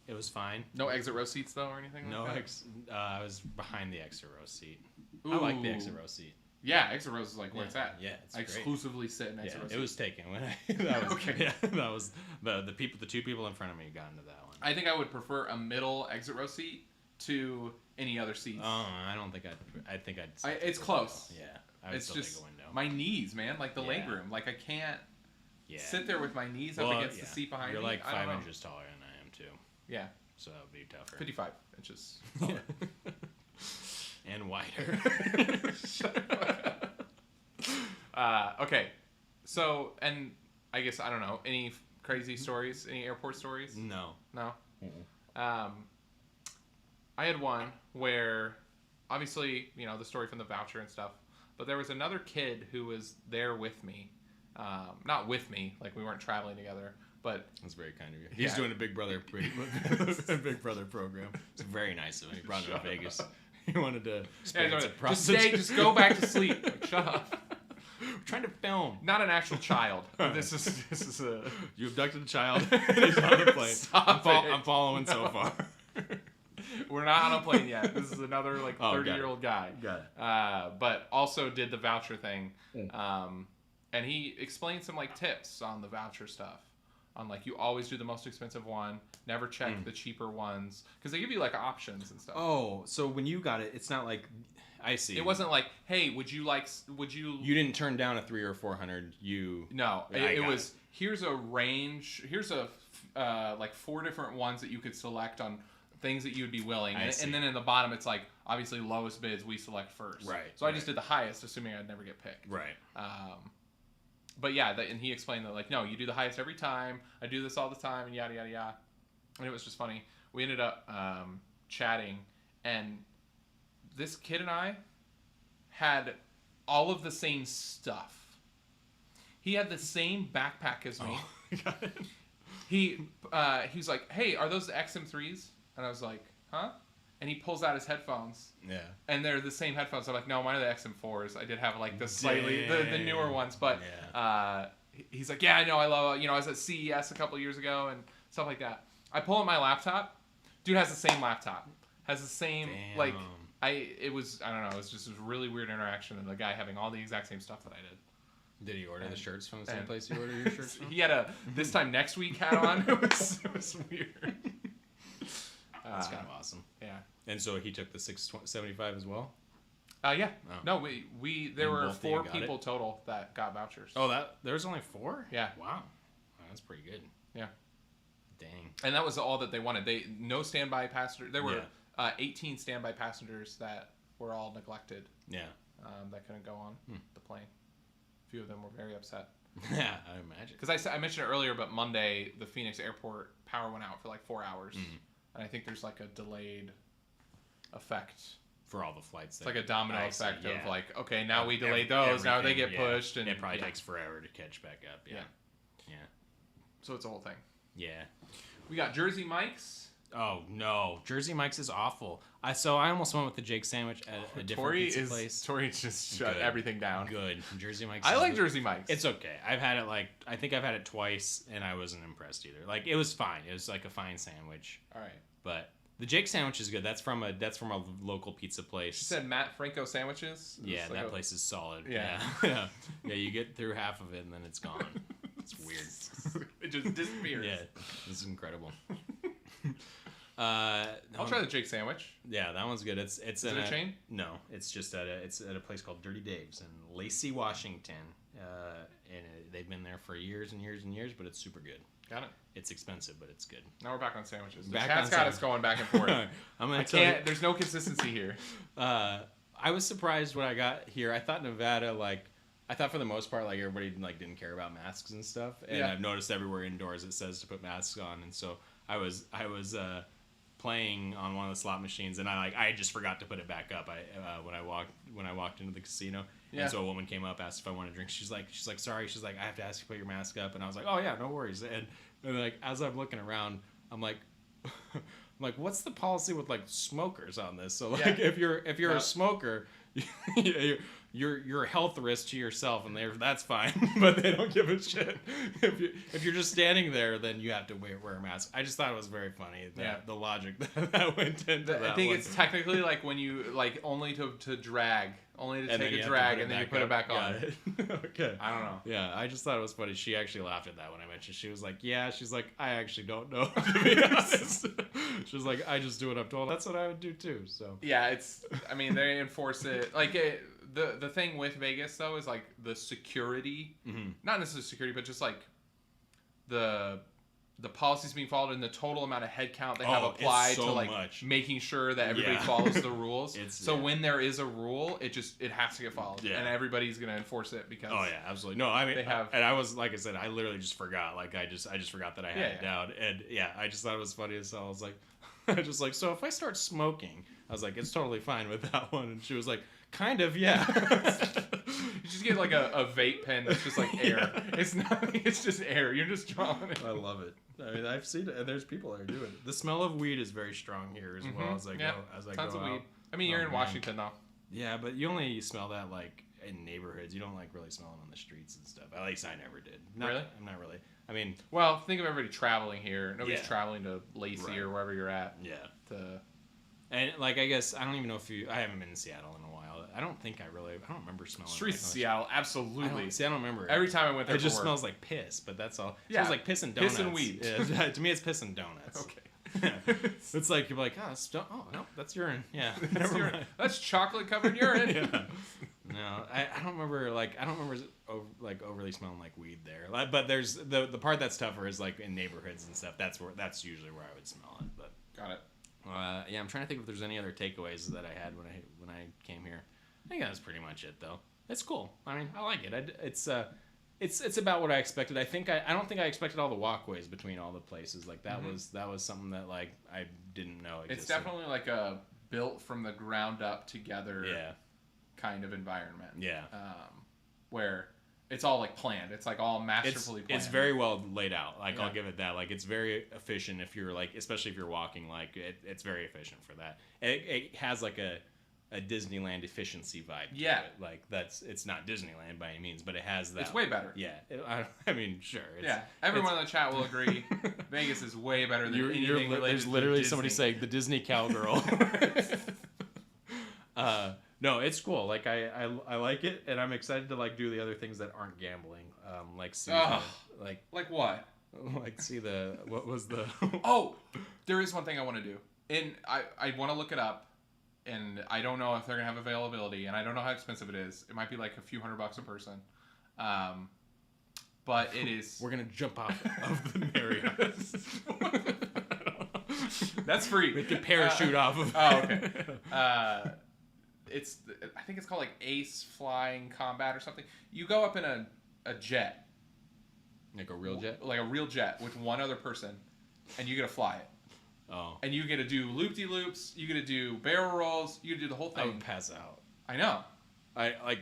It was fine. No exit row seats though, or anything. No, like that? I was behind the exit row seat. Ooh. I like the exit row seat. Yeah, exit rows is like where it's at. Yeah, it's I great. exclusively sit in exit row seats. It was taken when that was Okay. Yeah, that was the two people in front of me got into that one. I think I would prefer a middle exit row seat to any other seats. I don't think I think I'd. It's close. Yeah, I would It's still just take a window. my knees, man. Like the leg Yeah. room. Like I can't Yeah. sit there with my knees up against the seat behind You're me. like I don't 5 know. inches taller than I am too, Yeah, so that would be tougher. 55 inches. And wider. Okay, so and I guess I don't know any crazy stories, any airport stories. No. No. I had one where, obviously, the story from the voucher and stuff, but there was another kid who was there with me, not with me, like we weren't traveling together, but That's very kind of you. He's doing a Big Brother Big Brother program. It's very nice of him. He brought him to Vegas. He wanted to experience a prostitute. just go back to sleep. Like, shut up. We're trying to film. Not an actual child. This is a. You abducted a child. And he's on the plane. Stop it. I'm following so far. We're not on a plane yet. This is another 30-year-old guy. Got it. But also did the voucher thing. And he explained some tips on the voucher stuff. On you always do the most expensive one. Never check the cheaper ones because they give you options and stuff. Oh, so when you got it, it's not like I see. It wasn't like, hey, would you? You didn't turn down a 300 or 400. No, it was. Here's a range. Here's a 4 different ones that you could select on things that you would be willing, and then in the bottom it's obviously lowest bids we select first. Right. So I just did the highest, assuming I'd never get picked. Right. But yeah, and he explained that no, you do the highest every time. I do this all the time, and yada yada yada. And it was just funny. We ended up chatting, and this kid and I had all of the same stuff. He had the same backpack as me. Oh. He was like, "Hey, are those the XM3s?" And I was like, "Huh?" And he pulls out his headphones. Yeah. And they're the same headphones. I'm like, "No, mine are the XM4s. I did have the slightly the newer ones, but he's like, "Yeah, I know. I love. I was at CES a couple of years ago and stuff like that." I pull out my laptop. Dude has the same laptop. Has the same It was I don't know. It was just a really weird interaction, and the guy having all the exact same stuff that I did. Did he order the shirts from the same place you ordered your shirts from? He had a this time next week hat on. It was weird. That's kind of awesome. Yeah. And so he took the 675 as well? Yeah. Oh. No, there were both of you 4 got people it? total that got vouchers. Oh, there was only 4? Yeah. Wow. That's pretty good. Yeah. Dang. And that was all that they wanted. No standby passengers. There were 18 standby passengers that were all neglected. Yeah. That couldn't go on the plane. A few of them were very upset. Yeah, I imagine. Because I mentioned it earlier, but Monday the Phoenix airport power went out for 4 hours, and I think there's a delayed effect for all the flights. It's like a domino effect of okay, now we delayed Everything, those, now they get pushed, and it probably takes forever to catch back up. Yeah. So it's a whole thing. Yeah. We got Jersey Mike's. Oh no, Jersey Mike's is awful. I almost went with the Jake sandwich at a different pizza place. Tori just shut everything down. Good. Jersey Mike's. I like Jersey Mike's. It's okay. I've had it I think I've had it twice, and I wasn't impressed either. It was fine. It was a fine sandwich. All right. But The Jake sandwich is good. That's from a local pizza place. She said Matt Franco sandwiches. Yeah, It's like that place is solid. Yeah. Yeah. Yeah, you get through half of it and then it's gone. It's weird. It just disappears. Yeah, this is incredible. I'll try the Jake sandwich. Yeah, that one's good. It's Is it a chain? No, it's just at a place called Dirty Dave's in Lacey, Washington. They've been there for years and years and years, but it's super good. Got it. It's expensive, but it's good. Now we're back on sandwiches. The Back chat's on got sandwich. us going back and forth. I can't. There's no consistency here. I was surprised when I got here. I thought Nevada, I thought for the most part, everybody didn't care about masks and stuff. And Yeah. I've noticed everywhere indoors it says to put masks on. And so I was playing on one of the slot machines, and I just forgot to put it back up. When I walked into the casino, Yeah. and so a woman came up, asked if I wanted a drink. She's like, sorry. She's like, I have to ask you to put your mask up. And I was like, oh yeah, no worries. And as I'm looking around, I'm like. I'm like, what's the policy with smokers on this? So Yeah. if you're a smoker, you're a health risk to yourself, and that's fine. But they don't give a shit. If you're just standing there, then you have to wear a mask. I just thought it was very funny. The logic that went into that. I think it's technically when you only to drag, only to And take then you a have to drag, put and then you back put it up. back on. Got it. Okay. I don't know. Yeah, I just thought it was funny. She actually laughed at that when I mentioned. She was like, "Yeah." She's like, "I actually don't know, to be honest." She was like, "I just do what I'm told." That's what I would do too. So. Yeah, they enforce it. The thing with Vegas though is the security, not necessarily security, but just the policies being followed and the total amount of head count they have applied so to much. making sure that everybody Yeah. follows the rules. Yeah. When there is a rule, it has to get followed, Yeah. and everybody's gonna enforce it because. Oh yeah, absolutely. No, I mean, they have. And I was like I said, I literally just forgot. I just forgot that I had it Yeah. down, and yeah, I just thought it was funny as hell. I was like, so if I start smoking, I was like, it's totally fine with that one, and she was like, kind of, yeah. You just get a vape pen that's just air. Yeah. It's not. It's just air. You're just drawing it. I love it. I mean, I've seen it, and there's people that are doing it. The smell of weed is very strong here as well as I go. Tons of out. weed. I mean, you're in man. Washington though. Yeah, but you only smell that in neighborhoods. You don't really smell it on the streets and stuff. At least I never did. Really? I'm not really. I mean, Well, think of everybody traveling here. Nobody's Yeah. traveling to Lacey Right. or wherever you're at. yeah. To And I guess I don't even know if I haven't been in Seattle in a while. I don't remember smelling. streets of like Seattle, I absolutely. don't remember it. Every time I went there, It just for work. smells like piss, but that's all. It Yeah. smells like piss and donuts. Piss and weed. Yeah, to me, it's piss and donuts. Okay. It's like you're like, oh no, that's urine. Yeah, That's never urine. mind. That's chocolate covered urine. Yeah. No, I don't remember overly smelling like weed there. But there's the part that's tougher is in neighborhoods and stuff. That's usually where I would smell it. But Got it. yeah, I'm trying to think if there's any other takeaways that I had when I came here. I think that's pretty much it though. It's cool. I mean, I like it. It's about what I expected. I don't think I expected all the walkways between all the places. That was something that I didn't know existed. It's definitely a built from the ground up together Yeah. kind of environment. Yeah. Where it's all planned. It's all masterfully planned. It's very well laid out. Yeah. I'll give it that. It's very efficient if you're especially if you're walking. It's very efficient for that. It has a Disneyland efficiency vibe. To Yeah. it. It's not Disneyland by any means, but it has that. It's way better. Yeah. I mean, sure. Everyone in the chat will agree. Vegas is way better than anything related There's to literally Disney. somebody saying the Disney cowgirl. No, it's cool. I like it, and I'm excited to do the other things that aren't gambling. See Like what? see what was the Oh, there is one thing I want to do, and I want to look it up, and I don't know if they're gonna have availability, and I don't know how expensive it is. It might be a few $100 a person, but it is. We're gonna jump off of the Marriott. That's free. We can parachute off of. Oh, okay. I think it's called Ace Flying Combat or something. You go up in a jet. Like a real jet? Like a real jet with one other person, and you get to fly it. Oh. And you get to do loop-de-loops, you get to do barrel rolls, you get to do the whole I thing. would pass out. I know. I you don't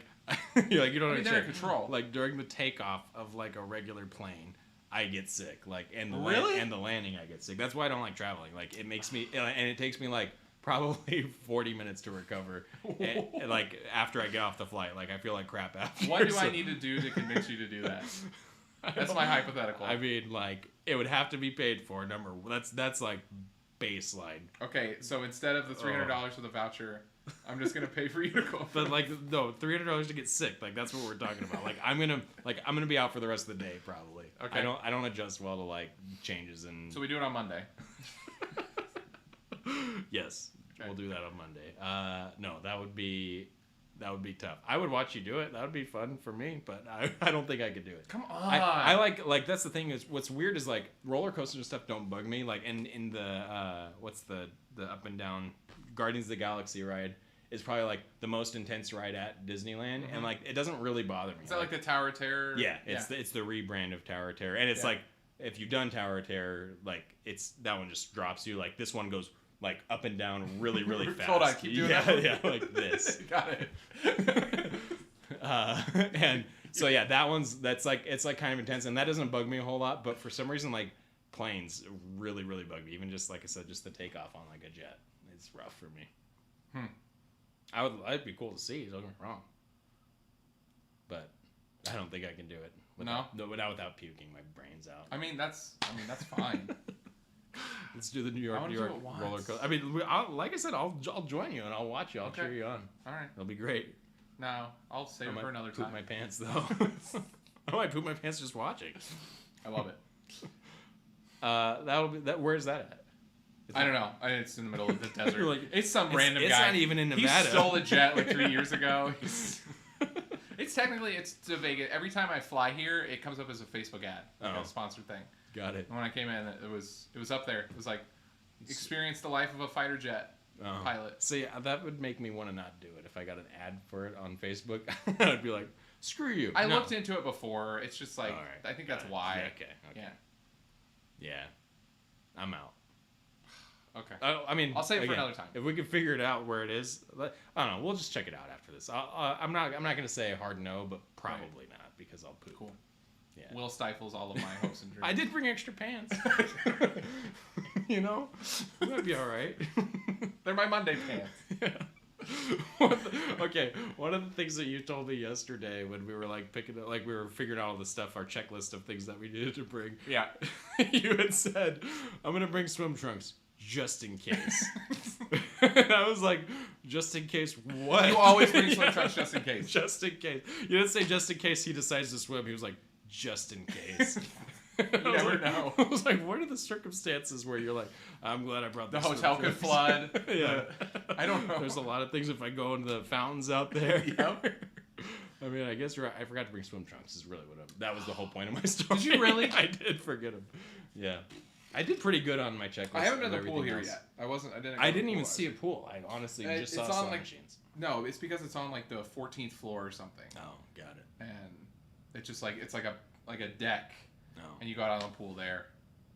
I mean, they're in understand. control. During the takeoff of a regular plane, I get sick. And the Really? and the landing, I get sick. That's why I don't like traveling. It makes me, and it takes me probably 40 minutes to recover. and, after I get off the flight, I feel like crap after. What do I need to do to convince you to do that? That's my hypothetical. I mean, it would have to be paid for. That's baseline. Okay, so instead of the $300 for the voucher, I'm just gonna pay for you to go. But like, no, $300 to get sick. Like that's what we're talking about. Like I'm gonna be out for the rest of the day probably. Okay. I don't adjust well to like changes and. So we do it on Monday. Yes, Okay. we'll do that on Monday. No, that would be tough. I would watch you do it. That would be fun for me, but I don't think I could do it. Come on. I like that's the thing is what's weird is like roller coasters and stuff don't bug me. Like in the what's the up and down Guardians of the Galaxy ride is probably like the most intense ride at Disneyland, and like it doesn't really bother me. Is that like the Tower of Terror? Yeah, it's the rebrand of Tower of Terror, and it's like if you've done Tower of Terror, like it's that one just drops you. Like this one goes like up and down really fast. Hold on, keep doing that. Yeah, like this. Got it. And so yeah, that's like it's like kind of intense, and that doesn't bug me a whole lot. But for some reason, like planes really bug me. Even just like I said, just the takeoff on like a jet, it's rough for me. It'd be cool to see. Don't get me wrong, but I don't think I can do it. Without puking my brains out. I mean that's fine. Let's do the New York once. roller coaster. I mean, like I said, I'll join you and I'll watch you. I'll cheer you on. All right. It'll be great. No, I'll save it for another poop time. my pants though. I might poop my pants just watching. I love it. That'll be that. Where's that at? I don't know. It's in the middle of the desert. You're like, it's some random guy. It's not even in Nevada. He stole a jet like 3 years ago. It's to Vegas. Every time I fly here, it comes up as a Facebook ad, like a sponsored thing. Got it. And when I came in, it was up there. It was like, experience the life of a fighter jet pilot. See, that would make me want to not do it. If I got an ad for it on Facebook, I'd be like, screw you. I looked into it before. It's just like, right. I think that's why. Okay. Yeah. I'm out. Okay. I mean, I'll save it for another time. If we can figure it out where it is, I don't know. We'll just check it out after this. I'm not gonna say a hard no, but probably not because I'll poop. Cool. Yeah. Will stifles all of my hopes and dreams. I did bring extra pants. You know, it might be all right. They're my Monday pants. Okay, one of the things that you told me yesterday when we were like we were figuring out all the stuff, our checklist of things that we needed to bring. Yeah. You had said, "I'm gonna bring swim trunks just in case." And I was like, "Just in case what?" You always bring swim trunks just in case. Just in case. You didn't say just in case he decides to swim. He was like, "Just in case." You never know. I was like, what are the circumstances where you're like, I'm glad I brought The this hotel could flood. Yeah. I don't know. There's a lot of things if I go into the fountains out there. Yep. I mean, I guess you're right. I forgot to bring swim trunks is really that was the whole point of my story. Did you really? I did forget them. Yeah. I did pretty good on my checklist. I haven't done the pool everything here else. yet. I didn't even see a pool. I honestly just saw slot machines. No, it's because it's on like the 14th floor or something. Oh, got it. And it's just like, it's like a deck. No. And you got out on the pool there.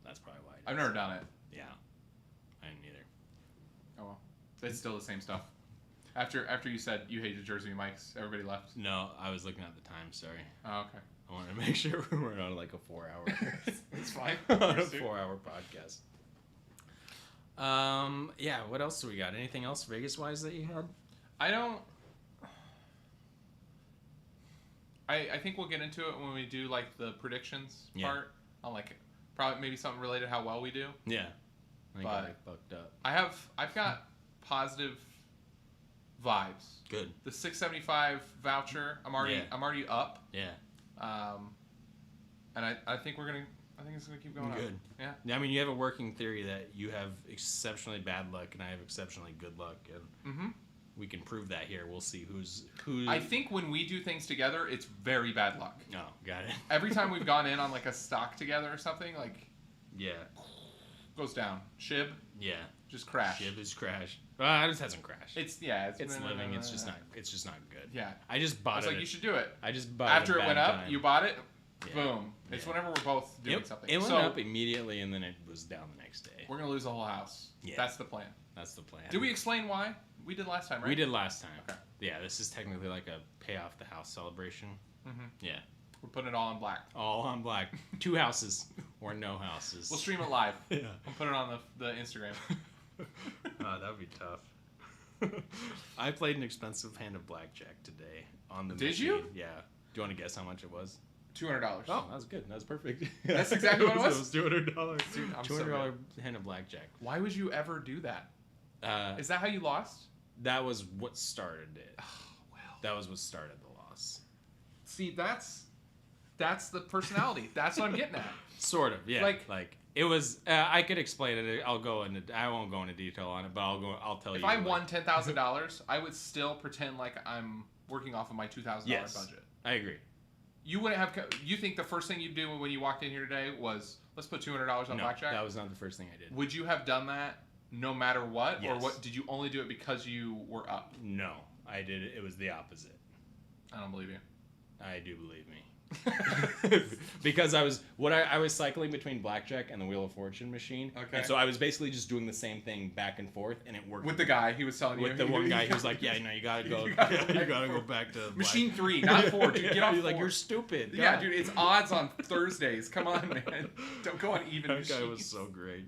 That's probably why. I've never done it. Yeah. I didn't either. Oh well. It's still the same stuff. After you said you hated Jersey Mike's, everybody left. No, I was looking at the time, sorry. Oh, okay. I wanted to make sure we weren't on like a 4-hour. It's fine. On a 4-hour podcast. Yeah, what else do we got? Anything else Vegas-wise that you had? I think we'll get into it when we do like the predictions part. I'll like probably maybe something related to how well we do. Yeah. I think I fucked up. I've got positive vibes. Good. The $675 voucher, I'm already up. Yeah. And I think it's gonna keep going up. Good. Yeah. I mean, you have a working theory that you have exceptionally bad luck and I have exceptionally good luck, and we can prove that here. We'll see who's. I think when we do things together, it's very bad luck. Oh, got it. Every time we've gone in on like a stock together or something, like goes down. Shib. Yeah. Just crash. Shib is crashed. It just hasn't crashed. It's living. It's just not good. Yeah. I just bought it. I was like, you should do it. I just bought after it. It went up. Time. You bought it. Yeah. Boom. It's whenever we're both doing something. It went up immediately and then it was down the next day. We're gonna lose the whole house. Yeah. That's the plan. That's the plan. Did we explain why? We did last time, right? We did last time. Okay. Yeah, this is technically like a pay off the house celebration. Mm-hmm. Yeah. We're putting it all in black. All on black. 2 houses or no houses. We'll stream it live. Yeah. We'll put it on the Instagram. That would be tough. I played an expensive hand of blackjack today on the machine. Did you? Yeah. Do you want to guess how much it was? $200. Oh, that was good. That was perfect. That's exactly what it was. It was $200. Dude, I'm so $200 hand of blackjack. Why would you ever do that? Is that how you lost? That was what started it. Oh, well. That was what started the loss. See, that's the personality. That's what I'm getting at. Sort of, yeah. Like it was. I could explain it. I won't go into detail on it, but I'll tell you. If I won $10,000, I would still pretend like I'm working off of my $2,000 budget. I agree. You wouldn't have. You think the first thing you'd do when you walked in here today was let's put $200 on blackjack? That was not the first thing I did. Would you have done that no matter what, Yes. or what? Did you only do it because you were up? No, I did it. It was the opposite. I don't believe you. I do believe me. Because I was cycling between blackjack and the Wheel of Fortune machine. Okay. And so I was basically just doing the same thing back and forth, and it worked. With the guy, he was telling you. With the one guy, he was like, "Yeah, no, you gotta go. You gotta you gotta go back to Machine 3, not 4. Dude, get off. He's like, 4. you're stupid. Yeah, God." dude, it's odds on Thursdays. Come on, man. Don't go on even That machines. guy was so great.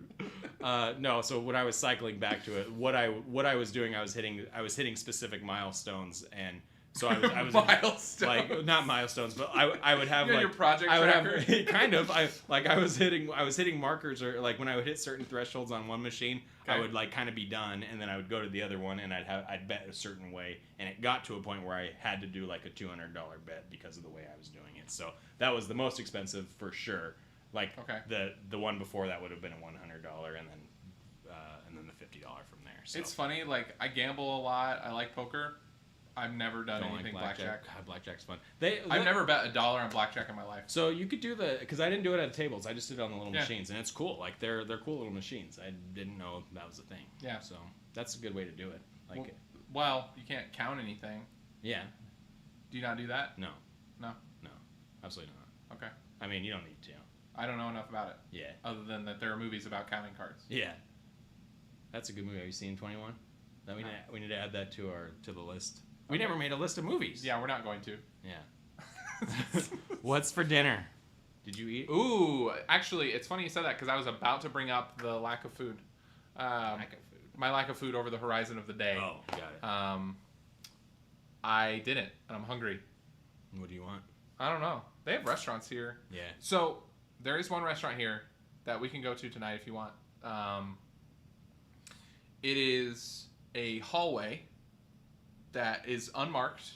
No, so when I was cycling back to it, what I was doing, I was hitting specific milestones, and so I was milestones. like not milestones, but I would have You know, like your project I would tracker? have kind of I was hitting markers, or like when I would hit certain thresholds on one machine, I Okay. would like kind of be done, and then I would go to the other one, and I'd bet a certain way, and it got to a point where I had to do like a $200 bet because of the way I was doing it. So that was the most expensive for sure. Like the one before that would have been a $100, and then the $50 from there. So It's funny. Like I gamble a lot. I like poker. I've never done don't anything like blackjack. God, blackjack's fun. I've never bet $1 on blackjack in my life. So you could do because I didn't do it at tables. I just did it on the little Yeah. machines, and it's cool. Like they're cool little machines. I didn't know that was a thing. Yeah. So that's a good way to do it. Like Well, you can't count anything. yeah. Do you not do that? No. No. No. Absolutely not. Okay. I mean, you don't need to. I don't know enough about it. Yeah. Other than that, there are movies about counting cards. Yeah. That's a good movie. Have you seen 21? That we need to add that to the list. We never made a list of movies. Yeah, we're not going to. Yeah. What's for dinner? Did you eat? Ooh, actually, it's funny you said that because I was about to bring up the lack of food. Lack of food. My lack of food over the horizon of the day. Oh, got it. I didn't, and I'm hungry. What do you want? I don't know. They have restaurants here. Yeah. So there is one restaurant here that we can go to tonight if you want. It is a hallway that is unmarked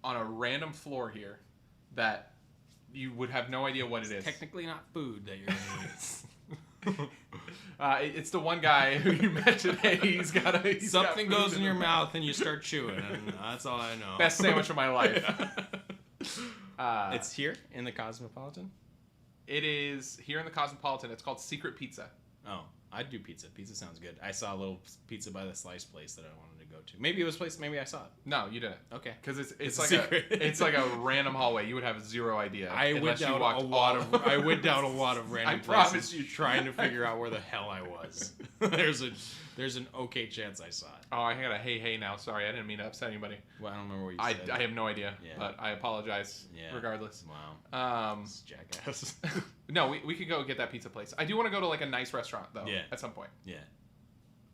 on a random floor here that you would have no idea what it is. Technically not food that you're gonna eat. It's the one guy who you met today. Something goes in your mouth and you start chewing, and that's all I know. Best sandwich of my life. It's here in the Cosmopolitan? It is here in the Cosmopolitan. It's called Secret Pizza. Oh, I'd do pizza. Pizza sounds good. I saw a little pizza by the slice place that I wanted to go to. Maybe it was a place. Maybe I saw it. No, you didn't. Okay. Because it's a like secret. it's like a random hallway. You would have zero idea. I went down a lot of random promise places you. trying to figure out where the hell I was. There's an okay chance I saw it. Oh, I got a hey now. Sorry, I didn't mean to upset anybody. Well, I don't remember what you I said. have no idea, Yeah. but I apologize regardless. Wow. This jackass. No, we could go get that pizza place. I do want to go to like a nice restaurant though. Yeah. At some point. Yeah.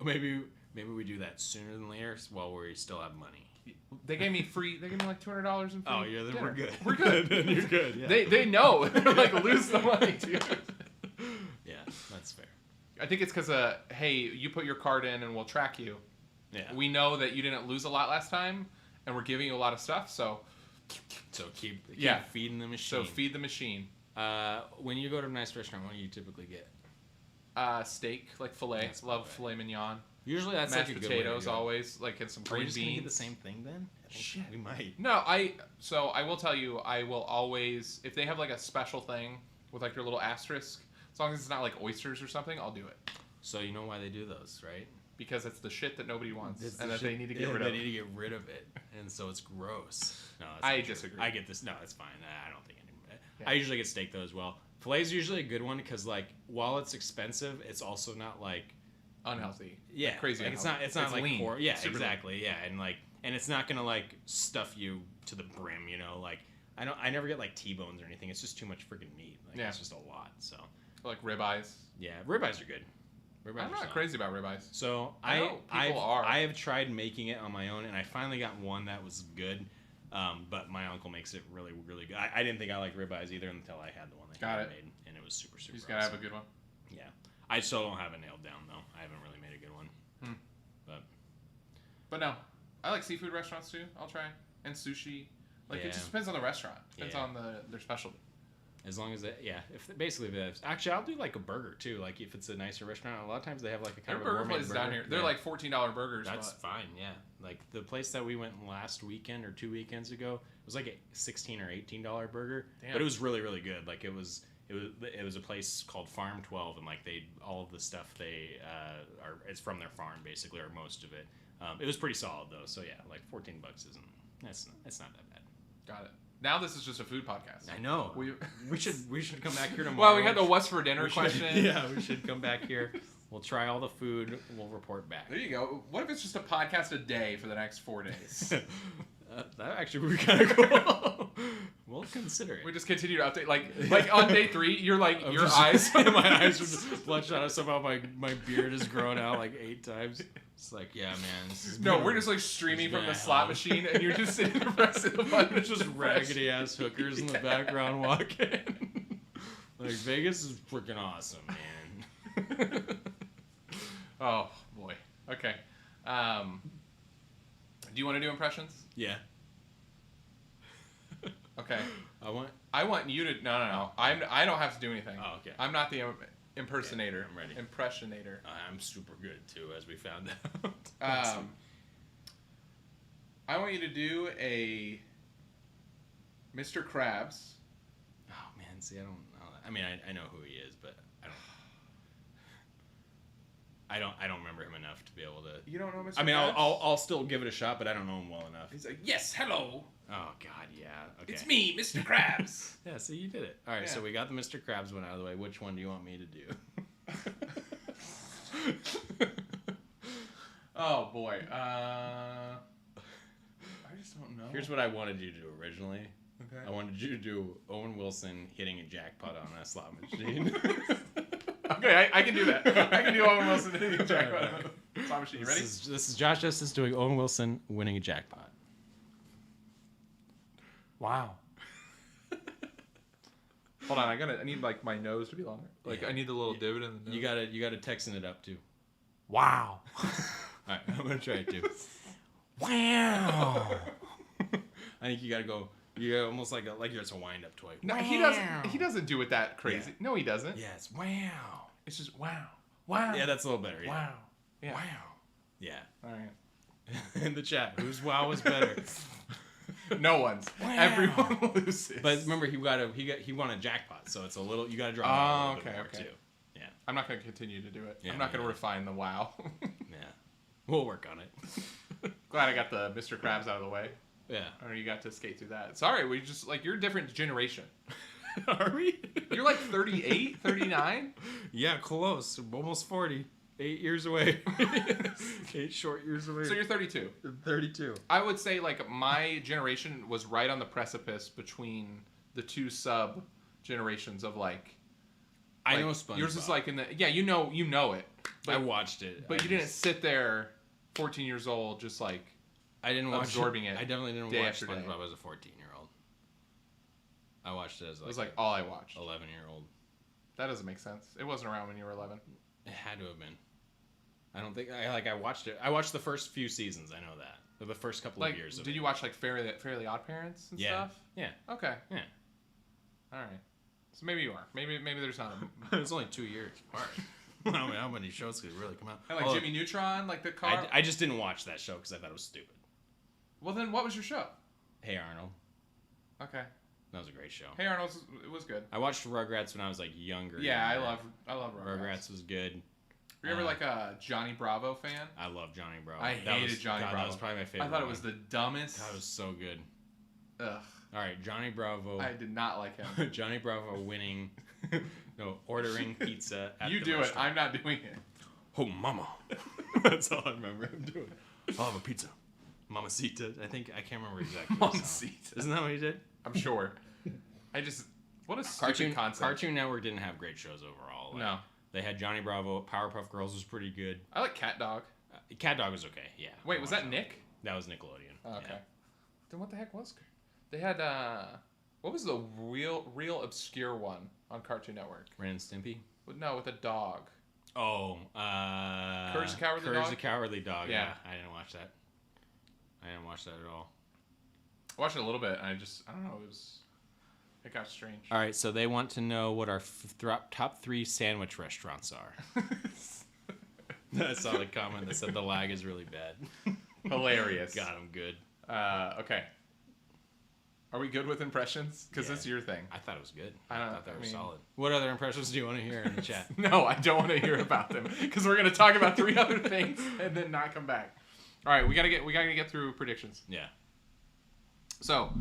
Maybe we do that sooner than later while we still have money. They gave me like $200 in free. Oh yeah, then dinner. we're good. We're good. Then you're good. Yeah. They know. They're like lose the money, dude. Yeah, that's fair. I think it's because hey, you put your card in and we'll track you. Yeah. We know that you didn't lose a lot last time, and we're giving you a lot of stuff. So keep feeding the So machine. feed the machine. When you go to a nice restaurant, what do you typically get? Steak, like filet. That's Love okay. filet mignon. Usually that's Mashed like a good way to potatoes go. always, like and some Are we green just gonna eat the beans. same thing then? I think Shit. we might. No, I will tell you, I will always, if they have like a special thing with like your little asterisk, as long as it's not like oysters or something, I'll do it. So you know why they do those, right? Because it's the shit that nobody wants, It's and the that they shit- need to get yeah, rid They of. need to get rid of it, and so it's gross. No, that's I not true. disagree. I get this. No, it's fine. I don't think anybody. Yeah. I usually get steak though as well. Filet's usually a good one because like while it's expensive, it's also not like Unhealthy. yeah Like crazy. Like, it's unhealthy. not like lean. poor. Yeah, Super exactly. Yeah, and it's not gonna like stuff you to the brim. You know, like I never get like T-bones or anything. It's just too much freaking meat. Like Yeah. it's just a lot. So lean. Like ribeyes. yeah, ribeyes are good. I'm Ribeyes not are solid. crazy about ribeyes. So I know people are. I have tried making it on my own, and I finally got one that was good. But my uncle makes it really, really good. I didn't think I liked ribeyes either until I had the one that he had made, and it was super, super You just gotta have a good one. Yeah. I still don't have it nailed down, though. I haven't really made a good one. But no, I like seafood restaurants too. I'll try. And sushi. Like, it just depends on the restaurant. Depends on their specialty. As long as actually, I'll do like a burger too. Like if it's a nicer restaurant, a lot of times they have like a kind of a burger places down here. They're like $14 burgers. That's fine. Yeah, like the place that we went last weekend or 2 weekends ago, it was like a $16 or $18 burger, but it was really, really good. Like it was a place called Farm 12, and like all of the stuff it's from their farm basically, or most of it. It was pretty solid though. So yeah, like $14 isn't that's not that bad. Got it. Now this is just a food podcast. I know. We should come back here tomorrow. Well, we had the what's for dinner question. Yeah, we should come back here. We'll try all the food. We'll report back. There you go. What if it's just a podcast a day for the next 4 days? That actually would be kind of cool. We'll consider it. We just continue to update. Like on day 3, you're like my eyes are just bloodshot. Somehow my beard has grown out like 8 times. It's like, yeah, man. This is we're just like streaming from the slot machine, and you're just sitting the rest of the month. It's just raggedy ass hookers in the background walking. Like Vegas is freaking awesome, man. Oh boy. Okay. Do you want to do impressions? Yeah. Okay. I want you to. No. I don't have to do anything. Oh, okay. I'm not the impersonator. Okay, I'm ready. Impressionator. I'm super good too, as we found out. I want you to do a Mr. Krabs. Oh man, see, I don't know. I mean, I know who he is, but I don't remember him enough to be able to. You don't know Mr. I mean, Krabs? I'll still give it a shot, but I don't know him well enough. He's like, yes, hello. Oh God, yeah. Okay. It's me, Mr. Krabs. Yeah, so you did it. All right, so we got the Mr. Krabs one out of the way. Which one do you want me to do? Oh boy. I just don't know. Here's what I wanted you to do originally. Okay. I wanted you to do Owen Wilson hitting a jackpot on a slot machine. Okay, I can do that. I can do Owen Wilson hitting a jackpot on a slot machine. You ready? This is Josh Justice doing Owen Wilson winning a jackpot. Wow. Hold on, I need like my nose to be longer. Like I need the little divot in the nose. You gotta Texan it up too. Wow. All right, I'm gonna try it too. Wow. I think you gotta go. You almost like it's a wind up toy. No, wow. he doesn't do it that crazy. Yeah. No, he doesn't. Yeah, it's wow. It's just wow. Wow. Yeah, that's a little better. Yeah. Wow. Yeah. Wow. Yeah. All right. In the chat, whose wow was better? No one's. Wow. Everyone loses. But remember, he won a jackpot, so it's a little. You got to draw. Okay. Too. Yeah. I'm not gonna continue to do it. Yeah, I'm not gonna refine the wow. Yeah. We'll work on it. Glad I got the Mr. Krabs out of the way. Yeah. Or you got to skate through that. Sorry, we just you're a different generation. Are we? You're like 38, 39? Yeah, close. Almost 40. 8 years away. 8 short years away. So you're 32. 32. I would say my generation was right on the precipice between the two sub generations of I know SpongeBob. Yours is in the you know it. But, I watched it. But you didn't sit there 14 years old just I didn't watch absorbing it. I definitely didn't day watch after day. SpongeBob as a 14-year-old. I watched it as it was all I watched. 11-year-old. That doesn't make sense. It wasn't around when you were 11. It had to have been. I don't think I watched it. I watched the first few seasons. I know that. The first couple of years. Did you watch Fairly Odd Parents and stuff? Yeah. Okay. Yeah. All right. So maybe you are. Maybe there's not. It's only 2 years apart. I don't know how many shows could really come out. And Jimmy Neutron, the car. I just didn't watch that show because I thought it was stupid. Well, then what was your show? Hey Arnold. Okay. That was a great show. Hey Arnold, it was good. I watched Rugrats when I was younger. Yeah, I love Rugrats. Rugrats was good. Were you ever a Johnny Bravo fan? I love Johnny Bravo. I hated Johnny Bravo. That was probably my favorite. I thought it was the dumbest. That was so good. Ugh. All right, Johnny Bravo. I did not like him. Johnny Bravo winning. Ordering pizza at you the do restaurant. it. I'm not doing it. Oh, mama. That's all I remember him doing. I'll have a pizza. Mamacita. I can't remember exactly. Mamacita. Isn't that what he did? I'm sure. What a stupid concept. Cartoon Network didn't have great shows overall. No. They had Johnny Bravo. Powerpuff Girls was pretty good. I like Cat Dog. Cat Dog was okay, yeah. Wait, was that Nick? That was Nickelodeon. Oh, okay. Then what the heck was? They had what was the real obscure one on Cartoon Network? Ren and Stimpy. No, with a dog. Oh, Courage the Cowardly Dog? Courage the Cowardly Dog. Yeah. I didn't watch that. I didn't watch that at all. I watched it a little bit, and I don't know, it got strange. All right, so they want to know what our top 3 sandwich restaurants are. I saw the comment that said the lag is really bad. Hilarious. Got him good. Okay. Are we good with impressions? Because it's your thing. I thought it was good. I thought they were solid. What other impressions do you want to hear in the chat? No, I don't want to hear about them because we're gonna talk about 3 other things and then not come back. All right, we gotta get through predictions. Yeah. So,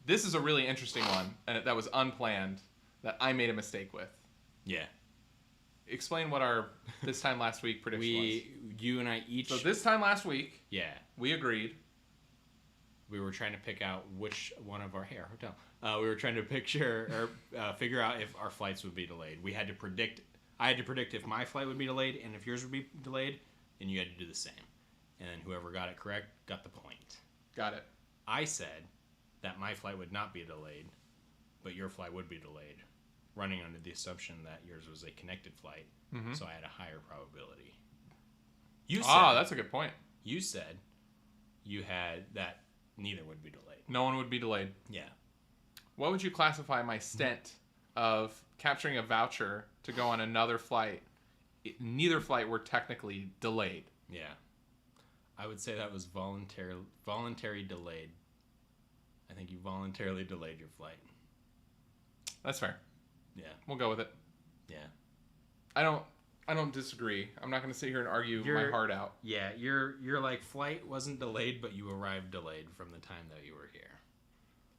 this is a really interesting one, and that was unplanned. That I made a mistake with. Yeah. Explain what our this time last week prediction was. You and I each. So this time last week, yeah, we agreed. We were trying to pick out which one of our hotel. We were trying to figure out if our flights would be delayed. We had to predict. I had to predict if my flight would be delayed and if yours would be delayed, and you had to do the same. And then whoever got it correct got the point. Got it. I said that my flight would not be delayed, but your flight would be delayed, running under the assumption that yours was a connected flight, so I had a higher probability. You said, that's a good point. You said you had that neither would be delayed. No one would be delayed. Yeah. What would you classify my stint of capturing a voucher to go on another flight? Neither flight were technically delayed. Yeah. I would say that was voluntary delayed. I think you voluntarily delayed your flight. That's fair. Yeah. We'll go with it. Yeah. I don't disagree. I'm not going to sit here and argue my heart out. Yeah, your like flight wasn't delayed, but you arrived delayed from the time that you were here.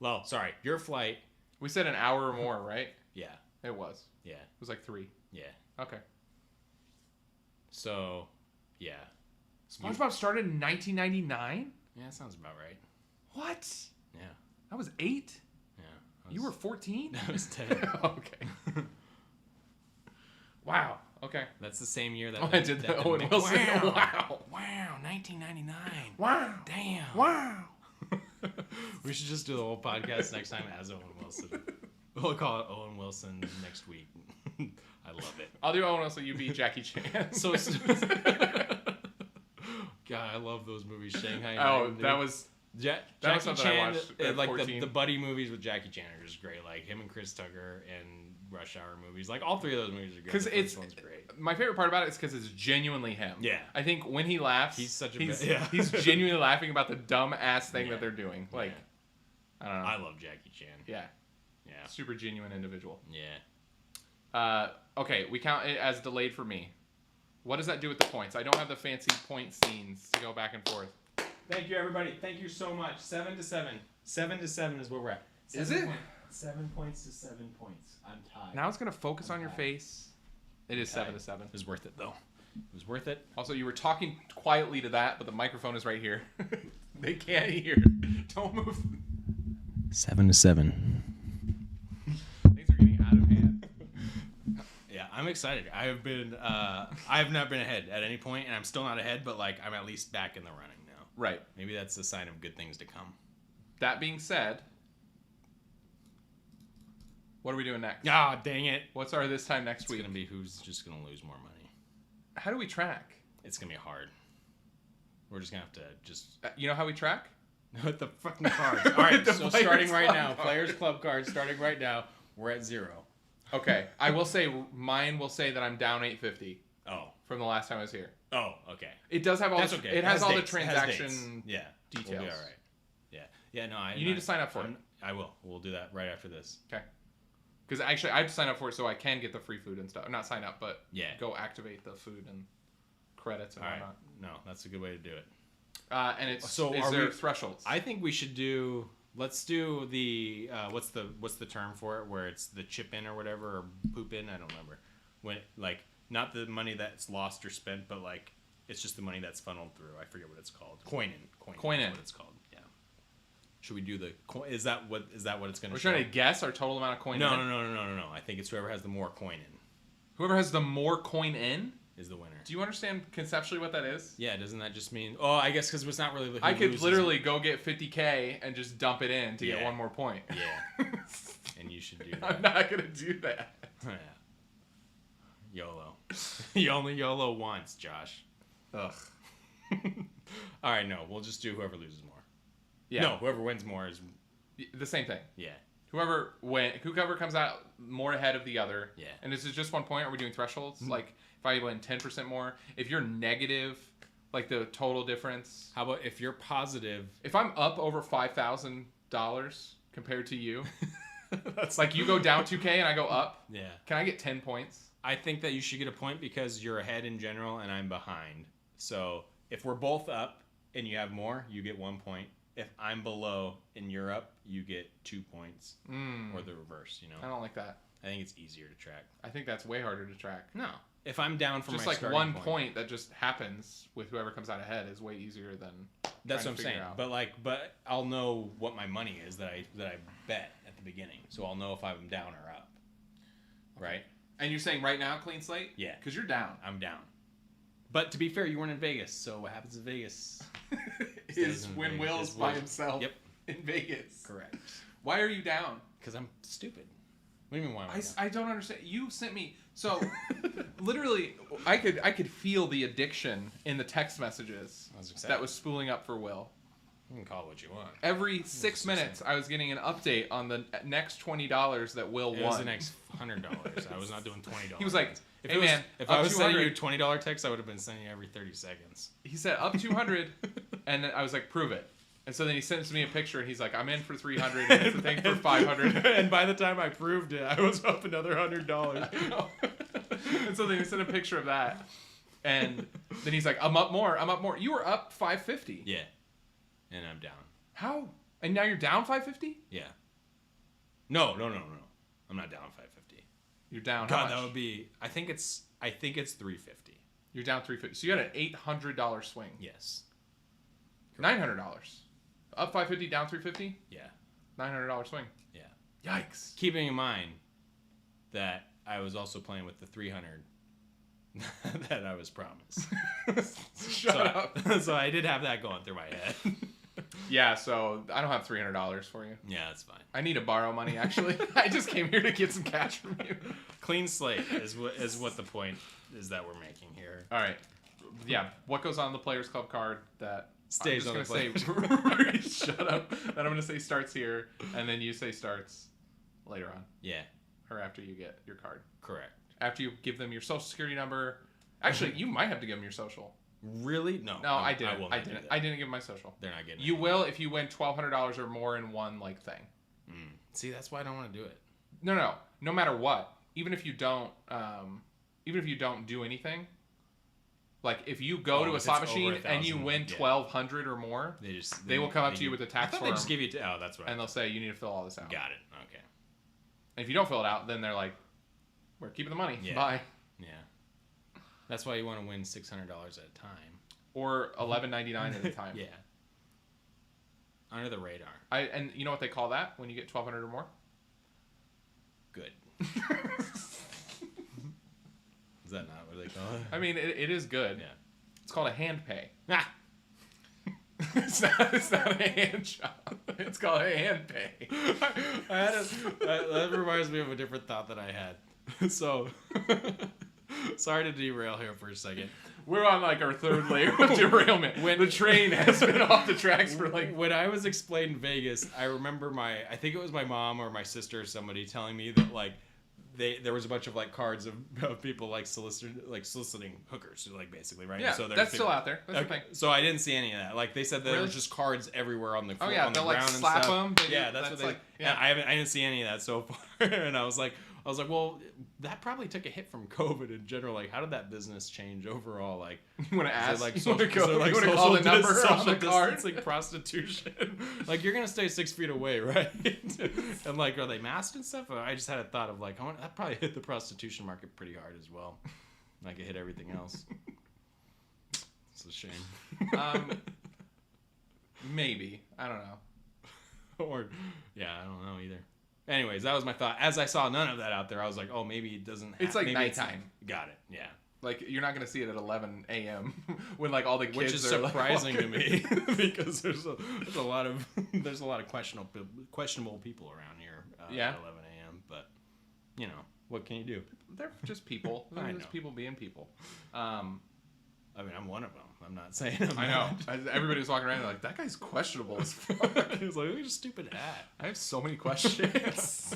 Well, sorry, your flight. We said an hour or more, right? Yeah. It was. Yeah. It was like 3. Yeah. Okay. So, yeah. SpongeBob started in 1999? Yeah, that sounds about right. What? Yeah. I was 8? Yeah. You were 14? I was 10. Okay. Wow. Okay. That's the same year that I did the Owen Wilson. Wow. Wow. 1999. Wow. Damn. Wow. We should just do the whole podcast next time as Owen Wilson. We'll call it Owen Wilson next week. I love it. I'll do Owen Wilson. You be Jackie Chan. So God, I love those movies. Shanghai. Oh, that was Jackie was something Chan. I watched at Like 14. the buddy movies with Jackie Chan are just great. Like him and Chris Tucker and Rush Hour movies. Like all 3 of those movies are good. Because the first one's great. My favorite part about it is because it's genuinely him. Yeah. I think when he laughs, He's such a he's genuinely laughing about the dumb ass thing that they're doing. Like, Yeah. I don't know. I love Jackie Chan. Yeah. Yeah. Super genuine individual. Yeah. Okay, we count it as delayed for me. What does that do with the points? I don't have the fancy point scenes to go back and forth. Thank you, everybody. Thank you so much. 7-7. 7-7 is where we're at. Is it? 7 points to 7 points. I'm tied. Now it's going to focus on your face. It is Okay. 7-7. It was worth it, though. It was worth it. Also, you were talking quietly to that, but the microphone is right here. They can't hear. Don't move. 7-7. Things are getting out of hand. Yeah, I'm excited. I have not been ahead at any point, and I'm still not ahead, but like I'm at least back in the running now. Right. Maybe that's a sign of good things to come. That being said, what are we doing next? Ah, dang it. What's our this time next It's week? going to be who's just going to lose more money. How do we track? It's going to be hard. We're just going to have to just... You know how we track? With the fucking cards. All right, The so Players starting right Club now, cards. Players Club cards starting right now, we're at 0. Okay. I will say, mine will say that I'm down $8.50 Oh. from the last time I was here. Oh, okay. It does have all That's the, okay. It has all dates. the It has dates. transaction Yeah. details. We'll be all right. Yeah. Yeah, no, You need to sign up for it. I will. We'll do that right after this. Okay. Because actually, I have to sign up for it so I can get the free food and stuff. Not sign up, but Yeah. go activate the food and credits and All right. whatnot. No, that's a good way to do it. And it's So is are there we- thresholds? I think we should do. Let's do the what's the term for it? Where it's the chip in or whatever, or poop in. I don't remember. When like not the money that's lost or spent, but like it's just the money that's funneled through. I forget what it's called. Coin in. Coin is in. What it's called. Yeah. Should we do the coin? Is that what it's going to? We're trying to guess our total amount of coin. No. in. I think it's whoever has the more coin in. Whoever has the more coin in. is the winner. Do you understand conceptually what that is? Yeah, doesn't that just mean? Oh, I guess because it's not really. I could literally go get 50K and just dump it in to get one more point. Yeah. And you should do that. I'm not gonna do that. Yeah. YOLO. You only YOLO once, Josh. Ugh. All right, no, we'll just do whoever loses more. Yeah. No, whoever wins more is. The same thing. Yeah. Whoever comes out more ahead of the other. Yeah. And is it just 1 point? Are we doing thresholds? Like if I win 10% more, if you're negative, like the total difference. How about if you're positive? If I'm up over $5,000 compared to you, that's like you go down 2K and I go up. Yeah. Can I get 10 points? I think that you should get a point because you're ahead in general and I'm behind. So if we're both up and you have more, you get 1 point. If I'm below and you're up, you get 2 points. Or the reverse, I don't like that. I think it's easier to track. I think that's way harder to track. No. If I'm down from just my like starting 1 point, point that just happens with whoever comes out ahead is way easier than. That's what I'm figure saying. out. But I'll know what my money is that I bet at the beginning. So I'll know if I'm down or up. Right? And you're saying right now, clean slate? Yeah. Because you're down. I'm down. But to be fair, you weren't in Vegas, so what happens in Vegas Is when Will's by himself in Vegas. Correct. Why are you down? Because I'm stupid. What do you mean why am I down? I don't understand. You sent me so literally I could feel the addiction in the text messages that was spooling up for Will. You can call it what you want. Every 6 minutes, I was getting an update on the next $20 that Will won. It was the next $100. I was not doing $20. He was like, if "Hey it was, man, if I was sending you $200." $20 text, I would have been sending you every 30 seconds. He said up 200, and then I was like, prove it. And so then he sends me a picture, and he's like, I'm in for 300, and it's a thing for 500. And by the time I proved it, I was up another $100. And so then he sent a picture of that, and then he's like, I'm up more. You were up 550. Yeah, and I'm down. How? And now you're down 550? Yeah. No. I'm not down 550. You're down. God, how much? that would be. I think it's 350. You're down 350. So you had an $800 swing. Yes. $900. Up 550, down 350. Yeah. $900 swing. Yeah. Yikes. Keeping in mind that I was also playing with the 300 that I was promised. Shut up. So I did have that going through my head. Yeah, so I don't have $300 for you. Yeah, that's fine. I need to borrow money, actually. I just came here to get some cash from you. Clean slate is what the point is that we're making here. All right. Yeah, what goes on the Players Club card that Stays I'm on just the gonna say, shut up. Then I'm going to say starts here, and then you say starts later on. Yeah. Or after you get your card. Correct. After you give them your social security number. Actually, you might have to give them your social. Really? No. No, I didn't. will not do I that. didn't give them my social. They're not getting it. You will if you win $1,200 or more in one thing. See, that's why I don't want to do it. No. No matter what, even if you don't do anything, like if you go to a if slot it's machine over and you 1,000, win yeah. 1,200 or more, they will come up to you with a tax I thought form. They just give you. That's right. And they'll say you need to fill all this out. Got it. Okay. And if you don't fill it out, then they're like, "We're keeping the money. Yeah. Bye." Yeah. That's why you want to win $600 at a time. Or $11.99 at a time. Yeah. Under the radar. And you know what they call that when you get 1,200 or more? Good. Is that not what they call it? I mean, it is good. Yeah. It's called a hand pay. Ah. It's not a hand job. It's called a hand pay. That reminds me of a different thought that I had. So, sorry to derail here for a second. We're on like our third layer of derailment. When the train has been off the tracks for like. When I was explaining Vegas, I remember I think it was my mom or my sister or somebody telling me that like there was a bunch of like cards of people like soliciting hookers, like basically, right? Yeah, so that's still out there. That's the thing. So I didn't see any of that. Like they said that there was just cards everywhere on the oh yeah, on the they'll ground like and slap stuff. them. Yeah, that's what they. like. Yeah, I didn't see any of that so far, and I was like, well, that probably took a hit from COVID in general. Like, how did that business change overall? Like, you want to ask? Like, you want to call the social number on social the card? distancing, prostitution. Like, you're gonna stay 6 feet away, right? And like, are they masked and stuff? I just had a thought of like, that probably hit the prostitution market pretty hard as well. Like it hit everything else. It's a shame. Maybe, I don't know. Or yeah, I don't know either. Anyways, that was my thought. As I saw none of that out there, I was like, oh, maybe it doesn't. It's like maybe nighttime. Got it. Yeah. Like, you're not gonna see it at 11 a.m. when like all the kids Which is are surprising like, to me because there's a lot of questionable people around here Yeah. at 11 a.m. But you know, what can you do? They're just people. I They're know. just people being people. I mean, I'm one of them. I'm not saying I'm I know. not. Everybody was walking around like, that guy's questionable as fuck. It was like, look at a stupid hat. I have so many questions.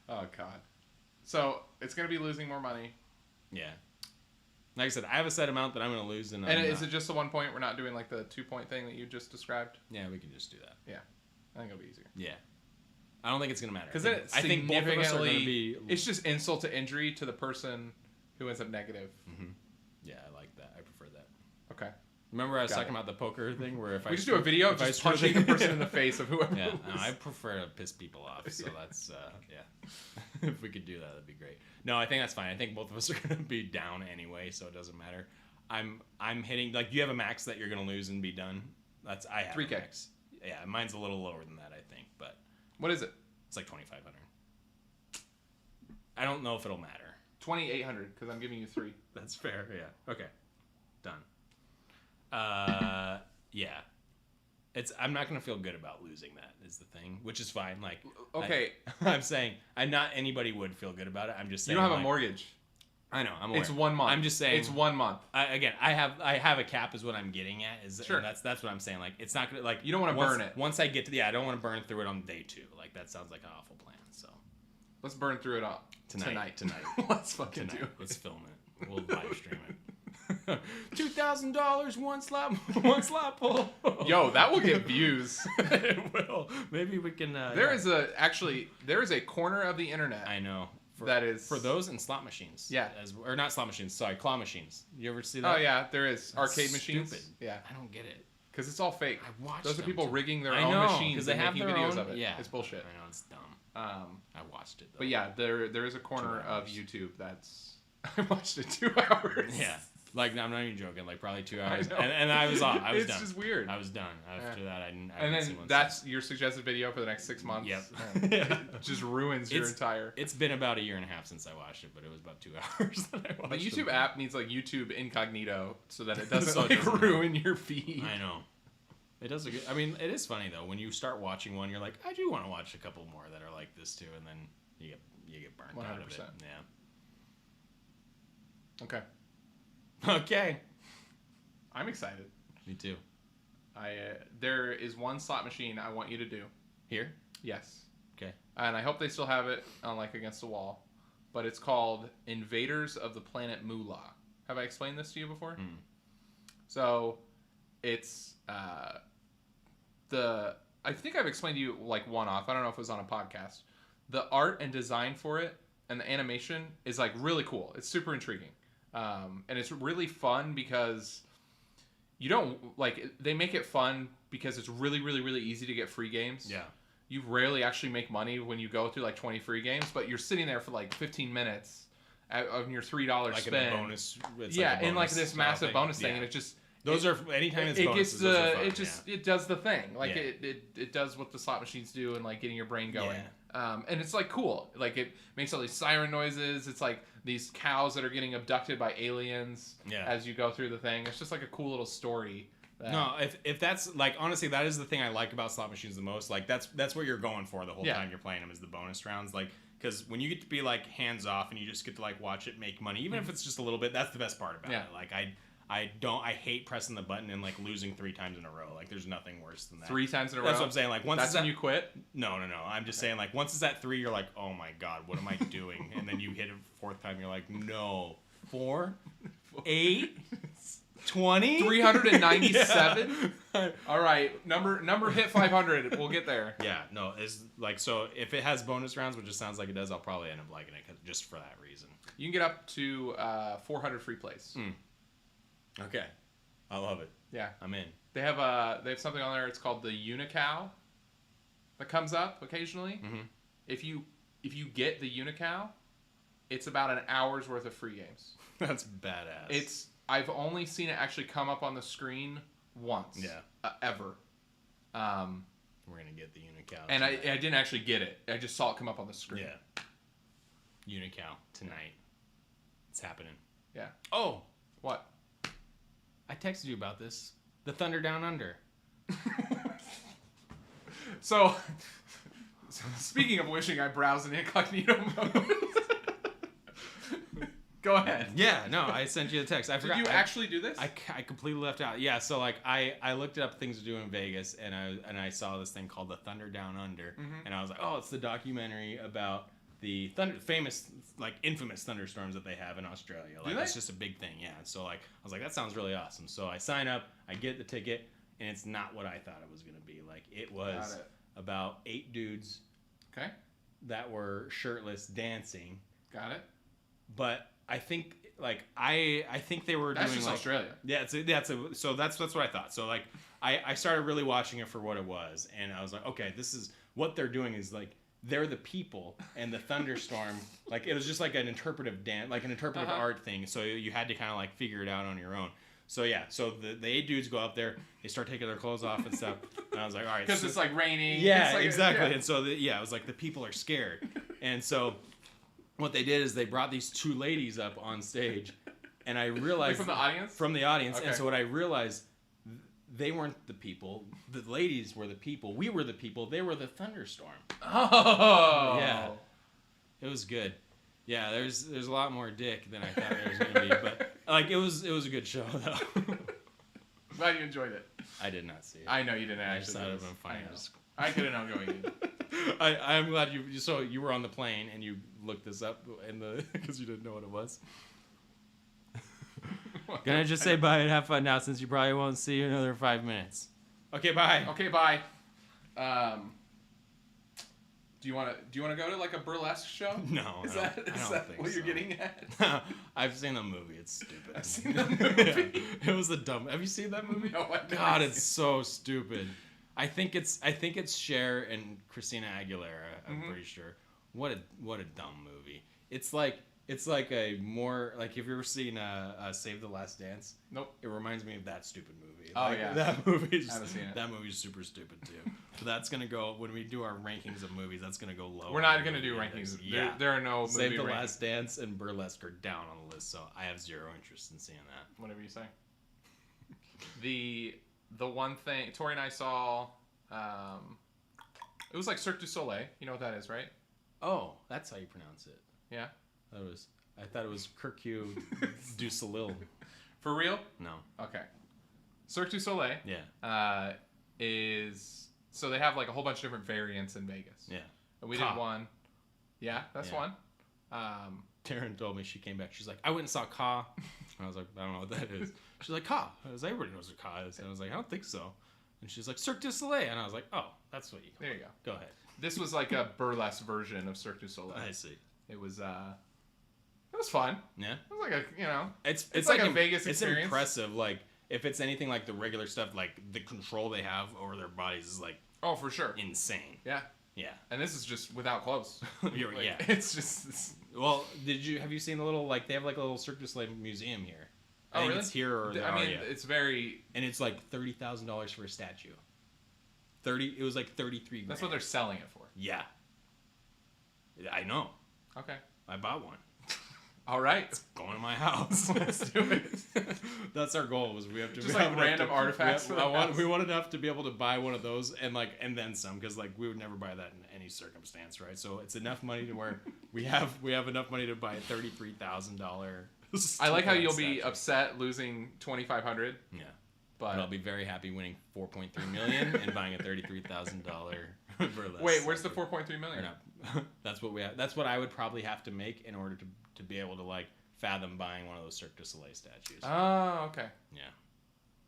Oh god. So it's gonna be losing more money. Yeah. Like I said, I have a set amount that I'm going to lose. And Is it just the 1 point? We're not doing like the 2 point thing that you just described? Yeah, we can just do that. Yeah. I think it'll be easier. Yeah. I don't think it's going to matter. Because then I think both of us are going to significantly, be... it's just insult to injury to the person who ends up negative. Mm-hmm. Yeah, I like that. I prefer that. Okay. Remember I was Got talking it. about the poker thing where if We just do a video of if I just screw punching the person in the face of whoever. Yeah, no, loses. I prefer to piss people off. So that's, yeah. If we could do that, that'd be great. No, I think that's fine. I think both of us are going to be down anyway, so it doesn't matter. I'm hitting, like, you have a max that you're going to lose and be done? I have 3K. a max. Yeah, mine's a little lower than that, I think, but What is it? it's like 2,500. I don't know if it'll matter. 2,800 because I'm giving you 3. That's fair, yeah. Okay. Done. Yeah. I'm not gonna feel good about losing that is the thing, which is fine. Like, Okay. I'm saying, not anybody would feel good about it. I'm just saying. You don't have like, a mortgage. I know. I'm aware. It's 1 month. I'm just saying. It's 1 month. I have a cap is what I'm getting at. Sure. And that's what I'm saying. Like, it's not gonna like You don't wanna burn it. Once I get to I don't want to burn through it on day 2. Like, that sounds like an awful plan. So Let's burn through it all tonight. Let's fucking do it. Let's film it. We'll live stream it. $2,000 one slot pull. Yo, that will get views. It will. Maybe we can. There is a corner of the internet. I know. That is for those and slot machines. Yeah. Or not slot machines. Sorry, claw machines. You ever see that? Oh yeah, there is arcade That's machines. stupid. Yeah, I don't get it. because it's all fake. I watched Those are them people too. rigging their I own know, machines 'cause they and have making their videos own- of it. yeah. It's bullshit. I know, it's dumb. I watched it though. But yeah, there is a corner 2 of hours. YouTube that's I watched it 2 hours. Yeah. Like, I'm not even joking. Like, probably 2 hours. know. And I was off. I was It's done. just weird. I was done. After that, I didn't And see then one that's your suggested video for the next 6 months. Yep. And Yeah. It just ruins your entire. It's been about a year and a half since I watched it, but it was about 2 hours that I watched The YouTube it. app needs like YouTube incognito so that it doesn't So it like doesn't ruin your feed. I know. It does a good. I mean, it is funny though when you start watching one, you're like, I do want to watch a couple more that are like this too, and then you get burnt out of it. 100%. Yeah. Okay, Okay. I'm excited. Me too. There is one slot machine I want you to do. Here. Yes. Okay. And I hope they still have it on like against the wall, but it's called Invaders of the Planet Moolah. Have I explained this to you before? Mm. So, it's I think I've explained to you like one off. I don't know if it was on a podcast. The art and design for it and the animation is like really cool. It's super intriguing, and it's really fun because you don't like they make it fun because it's really really really easy to get free games. Yeah. You rarely actually make money when you go through like 20 free games, but you're sitting there for like 15 minutes on your $3 Like spend. in a bonus. It's Yeah, like a in like bonus this style massive thing. bonus thing, Yeah. and it just Those are anytime it's it bonuses. gets those are the fun, it just it does the thing like Yeah. it does what the slot machines do and like getting your brain going. Yeah. And it's like cool, like it makes all these siren noises. It's like these cows that are getting abducted by aliens Yeah. as you go through the thing. It's just like a cool little story. No, if that's like honestly, that is the thing I like about slot machines the most. Like that's what you're going for the whole Yeah. time you're playing them is the bonus rounds. Like because when you get to be like hands off and you just get to like watch it make money, even if it's just a little bit, that's the best part about Yeah. it. Like I hate pressing the button and like losing 3 times in a row. Like there's nothing worse than that. 3 times in a row. That's what I'm saying. Like once That's it's when at, you quit. No. I'm just saying like once it's at 3, you're like, oh my god, what am I doing? And then you hit it 4th time, you're like, no, 4, 8. 20? 397. All right, number hit 500. We'll get there. Yeah, no, it's like so. If it has bonus rounds, which it sounds like it does, I'll probably end up liking it just for that reason. You can get up to 400 free plays. Okay, I love it. Yeah, I'm in. they have something on there. It's called the Unicow. That comes up occasionally. Mm-hmm. If you get the Unicow, it's about an hour's worth of free games. That's badass. I've only seen it actually come up on the screen once. Yeah. Ever. We're gonna get the Unicow. And I didn't actually get it. I just saw it come up on the screen. Yeah. Unicow tonight. It's happening. Yeah. Oh, What? I texted you about this. The Thunder Down Under. So, speaking of wishing I browsed in incognito mode. Go ahead. Yeah, no, I sent you a text. I Did forgot. you actually do this? I completely left out. Yeah, so like I looked up things to do in Vegas, and I saw this thing called the Thunder Down Under, and I was like, oh, it's the documentary about the infamous thunderstorms that they have in Australia. Like it's just a big thing, yeah. So like I was like, that sounds really awesome. So I sign up, I get the ticket, and it's not what I thought it was gonna be. Like it was about 8 dudes, okay, that were shirtless dancing. Got it. But I think I think they were That's doing just like Australia. Yeah, so that's what I thought. So like I started really watching it for what it was, and I was like, okay, this is what they're doing is like they're the people, and the thunderstorm like it was just like an interpretive dance, like an interpretive art thing. So you had to kind of like figure it out on your own. So yeah, so the 8 dudes go up there, they start taking their clothes off and stuff, and I was like, all right, because it's like raining. Yeah, it's like exactly. And so it was like the people are scared, and so what they did is they brought these 2 ladies up on stage, and I realized from the audience. From the audience, Okay. and so what I realized, they weren't the people. The ladies were the people. We were the people. They were the thunderstorm. Oh. Yeah, it was good. Yeah, there's a lot more dick than I thought there was gonna be, but like it was a good show though. Glad you enjoyed it. I did not see it. I know you didn't I actually. just thought it would have been funny. I could have known going in. I'm glad you. So you were on the plane and you looked this up because you didn't know what it was. Gonna just say bye and have fun now, since you probably won't see you another 5 minutes. Okay, bye. Okay, bye. Do you want to go to like a burlesque show? No, Is I that don't think what so. you're getting at? I've seen the movie. It's stupid. I've seen the movie. It was a dumb. Have you seen that movie? No, I've never God, seen it's so stupid. I think it's Cher and Christina Aguilera. I'm pretty sure. What a dumb movie. It's like a more like, if you've ever seen Save the Last Dance. Nope. It reminds me of that stupid movie. Oh, Like, yeah. that movie is I haven't seen it. That movie's super stupid too. So that's gonna go when we do our rankings of movies. That's gonna go low. We're not gonna do rankings. Yeah. There are no Save movie the rankings. Last Dance and Burlesque are down on the list, so I have zero interest in seeing that. Whatever you say. The one thing Tori and I saw, it was like Cirque du Soleil. You know what that is, right? Oh, that's how you pronounce it. Yeah. I thought it was Kirkue du Soleil. For real? No. Okay. Cirque du Soleil. Yeah. Is so they have like a whole bunch of different variants in Vegas. Yeah. And we Ka. did one. Yeah, that's Yeah. one. Taryn told me, she came back. She's like, I went and saw Ka. And I was like, I don't know what that is. She's like, Ka. I was like, everybody knows what Ka is. And I was like, I don't think so. And she's like, Cirque du Soleil. And I was like, oh, that's what you call There it. you go. Go ahead. This was like a burlesque version of Cirque du Soleil. I see. It was fun. Yeah. It was like It's like a Vegas it's experience. impressive. Like, if it's anything like the regular stuff, like the control they have over their bodies is like Oh, for sure. insane. Yeah. Yeah. And this is just without clothes. Yeah. It's just. Well, have you seen the little, like, they have like a little Cirque du Soleil museum here? I think really? it's here or there. I mean, it's very. And it's like $30,000 for a statue. It was like 33 grand. That's what they're selling it for. Yeah. I know. Okay. I bought one. All right. Going to my house. Let's do it. That's our goal. Was we have to Just like random artifacts for the house. We wanted enough to be able to buy one of those and then some, because like we would never buy that in any circumstance, right? So it's enough money to where we have enough money to buy a $33,000. I like how you'll be upset losing $2,500. Yeah. But I'll be very happy winning $4.3 million and buying a $33,000 burlesque. wait, where's the $4.3 million? That's what we have. That's what I would probably have to make in order to be able to like fathom buying one of those Cirque du Soleil statues. Oh, okay. Yeah.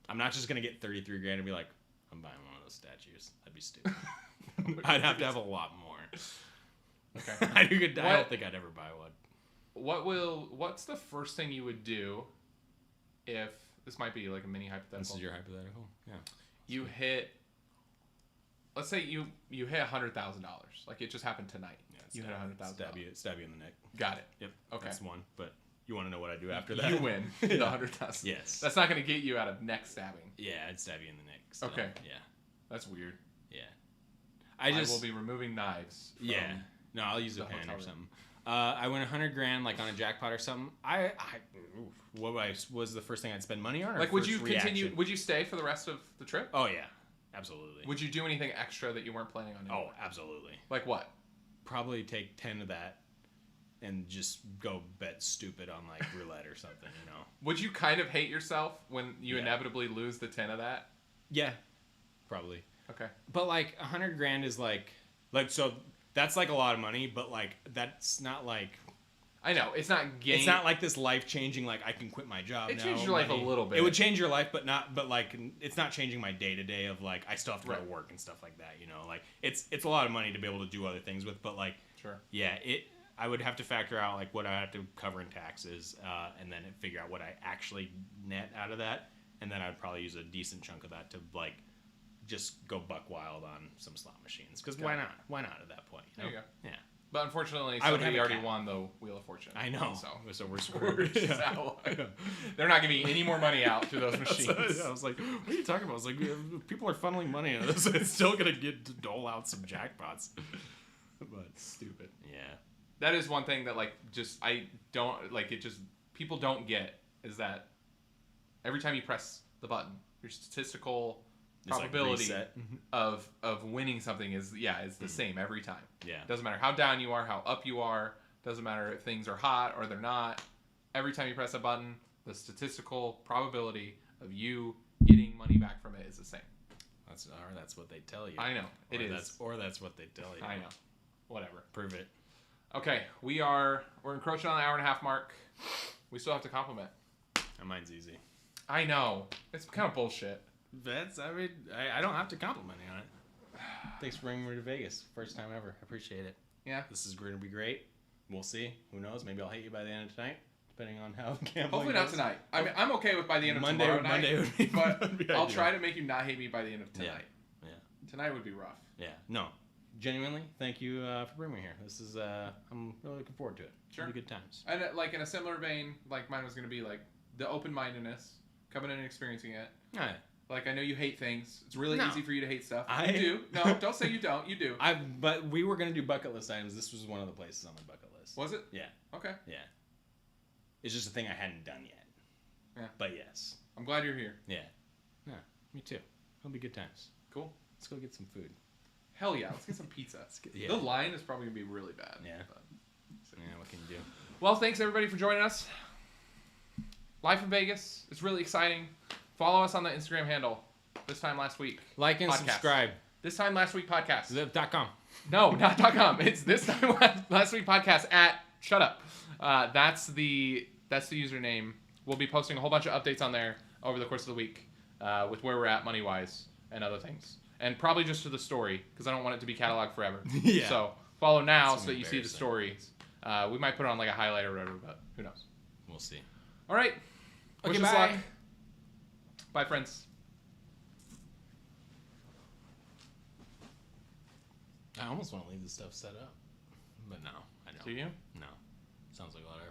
I'm not just gonna get 33 grand and be like, I'm buying one of those statues. That'd be stupid. I'd have to have a lot more. Okay. I don't think I'd ever buy one. What's the first thing you would do if this might be like a mini hypothetical? This is your hypothetical? Yeah. You hit. Let's say you hit $100,000. Like it just happened tonight. Yeah, you hit $100,000. Stab you in the neck. Got it. Yep. Okay. That's one. But you want to know what I do after that? You win the $100,000. Yes. That's not going to get you out of neck stabbing. Yeah, I'd stab you in the neck. Still. Okay. Yeah. That's weird. Yeah. I will be removing knives. Yeah. No, I'll use a the pen hotel or room. something. I win 100 grand like on a jackpot or something. Was the first thing I'd spend money on? Or Like, would first you continue? reaction? Would you stay for the rest of the trip? Oh yeah, absolutely. Would you do anything extra that you weren't planning on doing? Oh, absolutely. Like what? Probably take 10 of that and just go bet stupid on like roulette or something, you know. Would you kind of hate yourself when you Yeah. inevitably lose the 10 of that? Yeah, probably. Okay. But like 100 grand is like so that's like a lot of money, but like that's not like I know it's not game. it's not like this life changing. Like I can quit my job. It now, changed your life a money. little bit. It would change your life, but like it's not changing my day to day of like I still have to go to Right. work and stuff like that. You know, like it's a lot of money to be able to do other things with, but like Sure. yeah, I would have to factor out like what I have to cover in taxes, and then figure out what I actually net out of that, and then I'd probably use a decent chunk of that to like just go buck wild on some slot machines. Because why not? Why not at that point? There you go. Yeah. But unfortunately, I would somebody have a already cat. won the Wheel of Fortune. I know. So We're we're screwed. just out. They're not giving you any more money out through those machines. I was like, what are you talking about? I was like, people are funneling money into this. It's still going to get to dole out some jackpots. But Stupid. yeah. That is one thing that like just I don't like. It just people don't get is that every time you press the button, your statistical It's like probability reset. of winning something is the same every time. Yeah. Doesn't matter how down you are, how up you are. Doesn't matter if things are hot or they're not. Every time you press a button, the statistical probability of you getting money back from it is the same. That's what they tell you. I know it or is. That's what they tell you. I know. Whatever. Prove it. Okay, we're encroaching on the hour and a half mark. We still have to compliment. Mine's easy. I know. It's kind of bullshit. I don't have to compliment you on it. Thanks for bringing me to Vegas. First time ever. I appreciate it. Yeah. This is going to be great. We'll see. Who knows? Maybe I'll hate you by the end of tonight, depending on how gambling Hopefully not goes. tonight. I mean, I'm okay with by the end of Monday. tomorrow night. Monday would be, but would be I'll ideal. try to make you not hate me by the end of tonight. Yeah. Tonight would be rough. Yeah. No. Genuinely, thank you for bringing me here. This is I'm really looking forward to it. Sure. It'll be good times. And like in a similar vein, like mine was going to be like the open-mindedness, coming in and experiencing it. All right. Like I know you hate things. It's really No. easy for you to hate stuff. I You do. No, don't say you don't. You do. But we were gonna do bucket list items. This was one of the places on my bucket list. Was it? Yeah. Okay. Yeah. It's just a thing I hadn't done yet. Yeah. But yes. I'm glad you're here. Yeah. Yeah. Me too. It'll be good times. Cool. Let's go get some food. Hell yeah. Let's get some pizza. Yeah. The line is probably going to be really bad. Yeah. But, Yeah. What can you do? well, thanks everybody for joining us. Live from Vegas. It's really exciting. Follow us on the Instagram handle. This time last week. Like and Podcast. subscribe. This time last week podcast. .com. No, not .com. It's this time last week podcast at shut up. That's the username. We'll be posting a whole bunch of updates on there over the course of the week with where we're at money wise and other things, and probably just to the story because I don't want it to be cataloged forever. Yeah. So follow now It's so that you see the embarrassing. story. We might put it on like a highlight or whatever, but who knows? We'll see. All right. Okay, Wish us bye. luck. Bye, friends. I almost want to leave this stuff set up, but no, I don't. Do you? No. Sounds like a lot of effort.